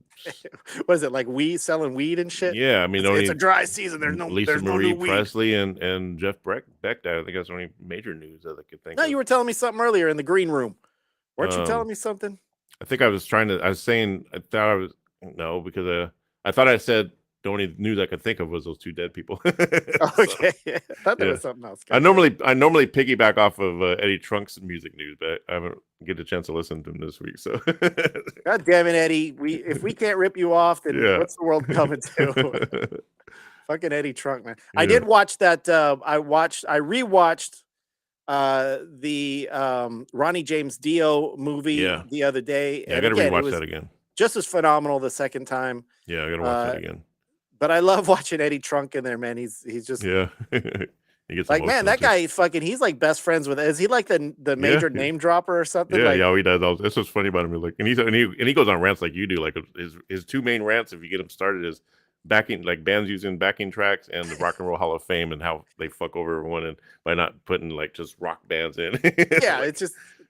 what is it, like selling weed and shit? Yeah, I mean, it's a dry season. There's Lisa Marie no new Presley and Jeff Beck died. I think that's the only major news that I could think of. You were telling me something earlier in the green room. Weren't you telling me something? I think I was saying I thought I said the only news I could think of was those two dead people. Okay, I thought there was something else. I normally piggyback off of Eddie Trunk's music news, but I haven't get a chance to listen to him this week. So, God damn it, Eddie! If we can't rip you off, then what's the world coming to? Fucking Eddie Trunk, man. Yeah. I did watch that. I rewatched the Ronnie James Dio movie the other day. Yeah, I got to rewatch that again. Just as phenomenal the second time. Yeah, I got to watch that again. But I love watching Eddie Trunk in there, man. He's just he gets like, man, that guy fucking. He's like best friends with. Is he like the major name dropper or something? Yeah, he does. That's what's funny about him. Like, and he goes on rants like you do. Like his two main rants, if you get him started, is backing, like bands using backing tracks and the Rock and Roll Hall of Fame and how they fuck over everyone and by not putting like just rock bands in. Yeah,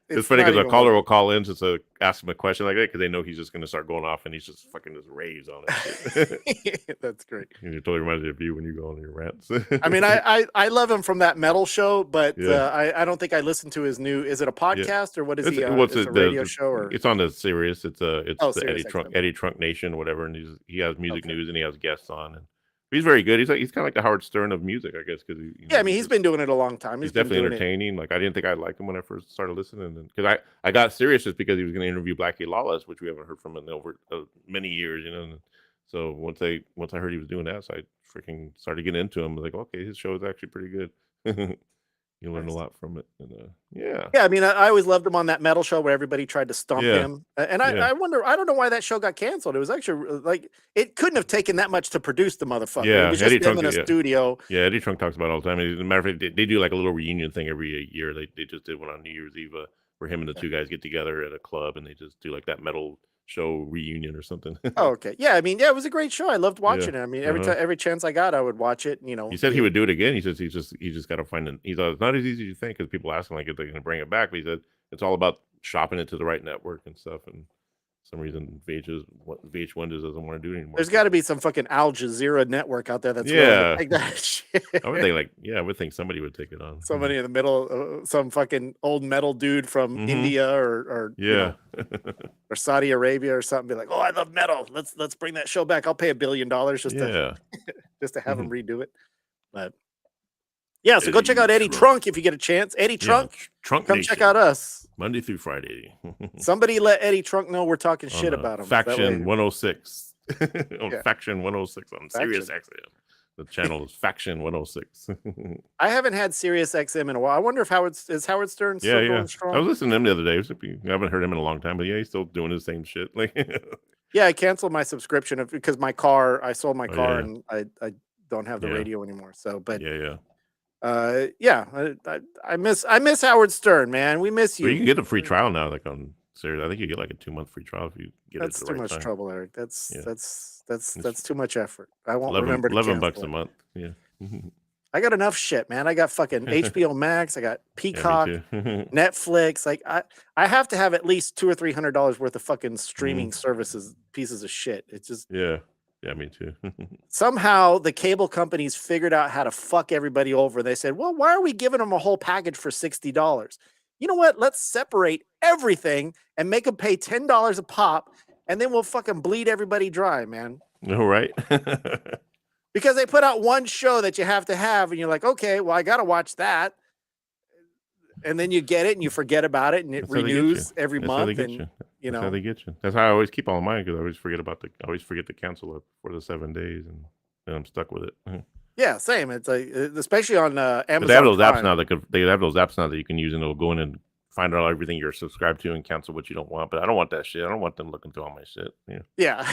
it's funny because a caller will call in just to ask him a question like that because they know he's just going to start going off and he's just fucking just raves on it. That's great. And it totally reminds me of you when you go on your rants. I mean, I love him from that metal show, but I don't think I listened to his new. Is it a podcast or what is he? It's a radio show or it's on the Sirius. It's the Sirius Eddie Trunk Nation, whatever. And he has music news and he has guests on and. He's very good. He's kind of like the Howard Stern of music, I guess. Because I mean, he's been doing it a long time. He's definitely entertaining. Like I didn't think I'd like him when I first started listening, because I got serious just because he was going to interview Blackie Lawless, which we haven't heard from in over many years, And so once I heard he was doing that, so I freaking started getting into him. I was like, okay, his show is actually pretty good. You learn a lot from it. And, yeah. Yeah, I mean, I always loved him on that metal show where everybody tried to stump him. And I wonder, I don't know why that show got canceled. It was actually like, it couldn't have taken that much to produce the motherfucker. Yeah, it was just him in a studio. Yeah, Eddie Trunk talks about it all the time. As a matter of fact, they do like a little reunion thing every year. They just did one on New Year's Eve where him and the two guys get together at a club and they just do like that metal show reunion or something. Oh, okay. Yeah, I mean, it was a great show. I loved watching it. I mean, every chance I got, I would watch it. You know, he said he would do it again. He says he just got to find it. He thought it's not as easy as you think because people ask him like if they're going to bring it back. But he said it's all about shopping it to the right network and stuff. And for some reason VH1 just doesn't want to do it anymore. There's got to be some fucking Al Jazeera network out there that's willing to take that shit. I would think I would think somebody would take it on. Somebody in the middle, some fucking old metal dude from India or you know, or Saudi Arabia or something. Be like, oh, I love metal. Let's bring that show back. I'll pay $1 billion just to have him redo it. But yeah, so go check out Eddie Trunk if you get a chance. Eddie Trunk, Trunk come Nation. check out us Monday through Friday. Somebody let Eddie Trunk know we're talking shit about him. Faction 106 on Faction 106 on Sirius XM. The channel is Faction 106. I haven't had Sirius XM in a while. I wonder if Howard Stern still going strong. I was listening to him the other day. I haven't heard him in a long time, but yeah, he's still doing the same shit. Like, yeah, I canceled my subscription because I sold my car and I don't have the radio anymore. So, but I miss Howard Stern, man. We miss you. Well, you can get a free trial now, like on Sirius. I think you get like a 2-month free trial if you get That's it. That's too much trouble, Eric. That's too much effort. I won't 11, remember to $11 a month. Yeah. I got enough shit, man. I got fucking HBO Max. I got Peacock, Netflix. Like I have to have at least $200 or $300 worth of fucking streaming services. Pieces of shit. It's just yeah, me too. Somehow the cable companies figured out how to fuck everybody over. They said, well, why are we giving them a whole package for $60? You know what? Let's separate everything and make them pay $10 a pop, and then we'll fucking bleed everybody dry, man. All right. Because they put out one show that you have to have, and you're like, okay, well, I got to watch that. And then you get it and you forget about it, and it renews every month. And That's how they get you. That's how I always keep all mine, because I always forget to cancel it for the 7 days, and then I'm stuck with it. Yeah, same. It's like, especially on Amazon. They have those apps now that you can use, and it'll go in and find out everything you're subscribed to and cancel what you don't want. But I don't want that shit. I don't want them looking through all my shit. Yeah.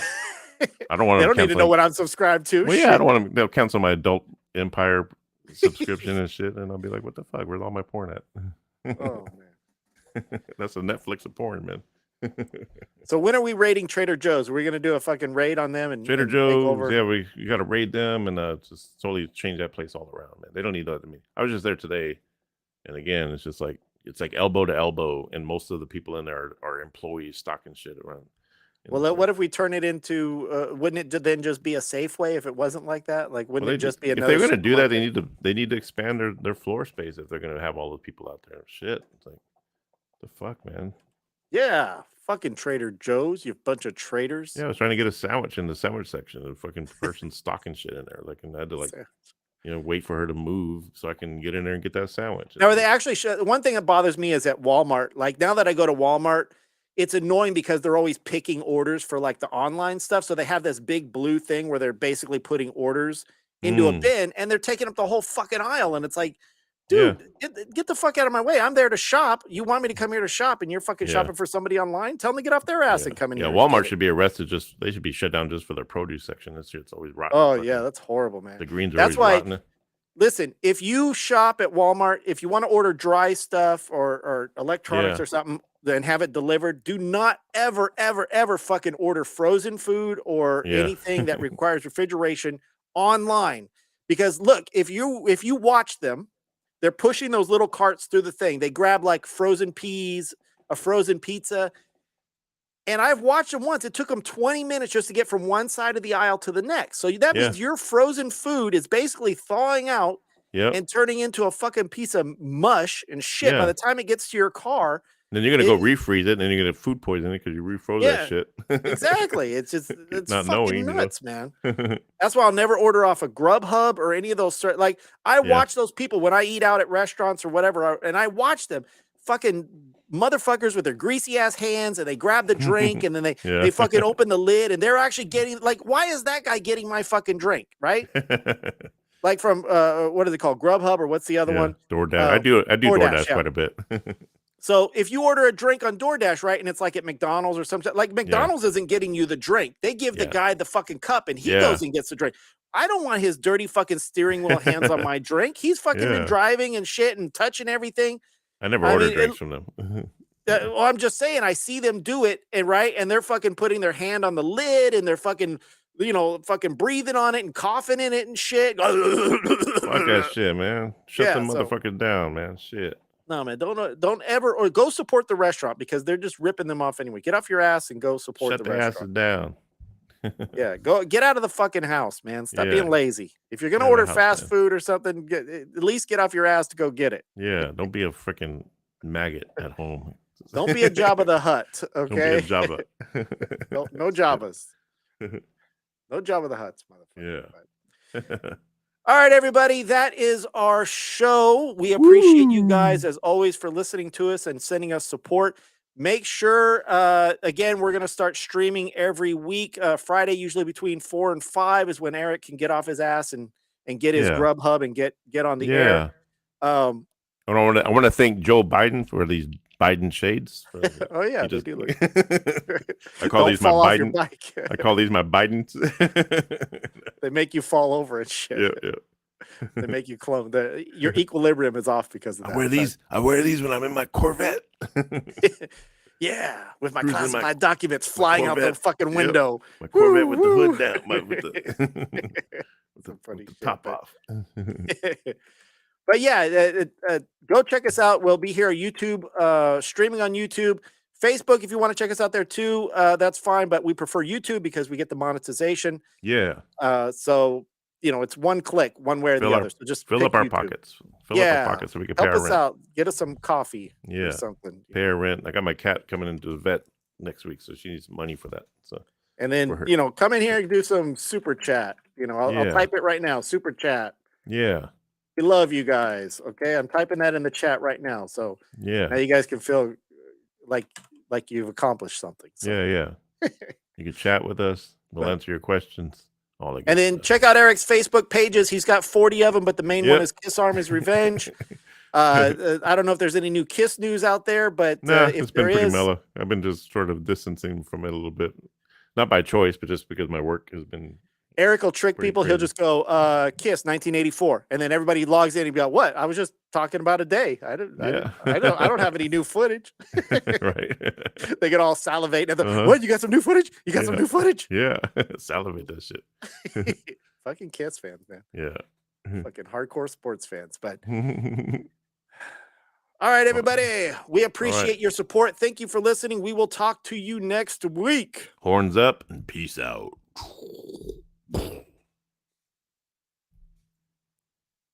I don't want. They don't need to know what I'm subscribed to. Well, yeah, I don't want them. They'll cancel my Adult Empire subscription and shit, and I'll be like, "What the fuck? Where's all my porn at?" Oh man, that's a Netflix of porn, man. So when are we raiding Trader Joe's? Are we gonna do a fucking raid on them and Trader Joe's? Yeah, you got to raid them and just totally change that place all around, man. They don't need that to me. I was just there today, and again, it's just like elbow to elbow, and most of the people in there are employees stocking shit around. Well, what if we turn it into? Wouldn't it then just be a Safeway if it wasn't like that? Like, wouldn't it just be another? If they're going to do that, they need to expand their floor space if they're going to have all the people out there. Shit, it's like, the fuck, man. Yeah, fucking Trader Joe's, you bunch of traitors. Yeah, I was trying to get a sandwich in the sandwich section, and the fucking person stocking shit in there, like, and I had to wait for her to move so I can get in there and get that sandwich. Now, they actually one thing that bothers me is at Walmart. Like, now that I go to Walmart, it's annoying because they're always picking orders for like the online stuff. So they have this big blue thing where they're basically putting orders into a bin, and they're taking up the whole fucking aisle. And it's like, dude, get the fuck out of my way. I'm there to shop. You want me to come here to shop, and you're fucking shopping for somebody online? Tell them to get off their ass and come in here. Yeah, Walmart should be arrested. They should be shut down just for their produce section. This shit's always rotten. Oh, yeah, that's horrible, man. The greens are always rotten. Listen, if you shop at Walmart, if you want to order dry stuff or electronics or something, then have it delivered, do not ever, ever, ever fucking order frozen food or anything that requires refrigeration online. Because look, if you watch them, they're pushing those little carts through the thing. They grab like frozen peas, a frozen pizza. And I've watched them once. It took them 20 minutes just to get from one side of the aisle to the next. So that means your frozen food is basically thawing out and turning into a fucking piece of mush and shit by the time it gets to your car. Then you're gonna go refreeze it, and then you're gonna have food poisoning because you refroze that shit. Exactly. It's not fucking nuts, man. That's why I'll never order off a Grubhub or any of those. Like, I watch those people when I eat out at restaurants or whatever, and I watch them fucking motherfuckers with their greasy ass hands, and they grab the drink, and then they fucking open the lid, and they're actually getting, like, why is that guy getting my fucking drink, right? Like from what are they called? Grubhub, or what's the other one? DoorDash. I do DoorDash quite a bit. So if you order a drink on DoorDash, right, and it's like at McDonald's or something, like McDonald's isn't getting you the drink. They give the guy the fucking cup and he goes and gets the drink. I don't want his dirty fucking steering wheel hands on my drink. He's fucking been driving and shit and touching everything. I never ordered drinks from them. Well, I'm just saying, I see them do it, and they're fucking putting their hand on the lid and they're fucking, fucking breathing on it and coughing in it and shit. Fuck that shit, man. Shut them motherfuckers down, man. Shit. No, man, don't ever, or go support the restaurant because they're just ripping them off anyway. Get off your ass and go support the restaurant. Shut the asses Go down. get out of the fucking house, man. Stop being lazy. If you're gonna order fast food or something, at least get off your ass to go get it. Yeah, don't be a freaking maggot at home. Don't be a Jabba the Hutt, okay? Don't be a Jabba. no Jabbas. No Jabba the Hutts, motherfucker. Yeah. All right, everybody, that is our show. We appreciate you guys, as always, for listening to us and sending us support. Make sure, again, we're going to start streaming every week. Friday, usually between 4 and 5 is when Eric can get off his ass and get his Grubhub and get on the air. I want to thank Joe Biden for these Biden shades. Oh yeah, they do look. I call these my Biden. I call these my Bidens. They make you fall over and shit. Yeah. They make you clone. Your equilibrium is off because of that. I wear these when I'm in my Corvette. Yeah, with my classified documents flying out the fucking window. My Corvette with the hood down, with the funny top off. But yeah, go check us out. We'll be here on YouTube, streaming on YouTube. Facebook, if you want to check us out there too, that's fine. But we prefer YouTube because we get the monetization. Yeah. So, it's one click, one way or the other. So just fill up our pockets. Fill up our pockets so we can pay our rent. Help us out. Get us some coffee or something. Pay our rent. I got my cat coming into the vet next week, so she needs money for that. So. And then, come in here and do some super chat. I'll type it right now. Super chat. Yeah. We love you guys. Okay. I'm typing that in the chat right now. So now you guys can feel like you've accomplished something. So. Yeah. You can chat with us. We'll answer your questions. And then check out Eric's Facebook pages. He's got 40 of them, but the main one is Kiss Army's Revenge. I don't know if there's any new Kiss news out there, but if it's been pretty is, mellow. I've been just sort of distancing from it a little bit. Not by choice, but just because my work has been. Eric will trick people. Crazy. He'll just go, Kiss 1984. And then everybody logs in and be like, what? I was just talking about a day. I don't have any new footage. Right. They get all salivate. And what? You got some new footage? You got some new footage? Yeah. Salivate that shit. Fucking Kiss fans, man. Yeah. Fucking hardcore sports fans. But all right, everybody. We appreciate your support. Thank you for listening. We will talk to you next week. Horns up and peace out.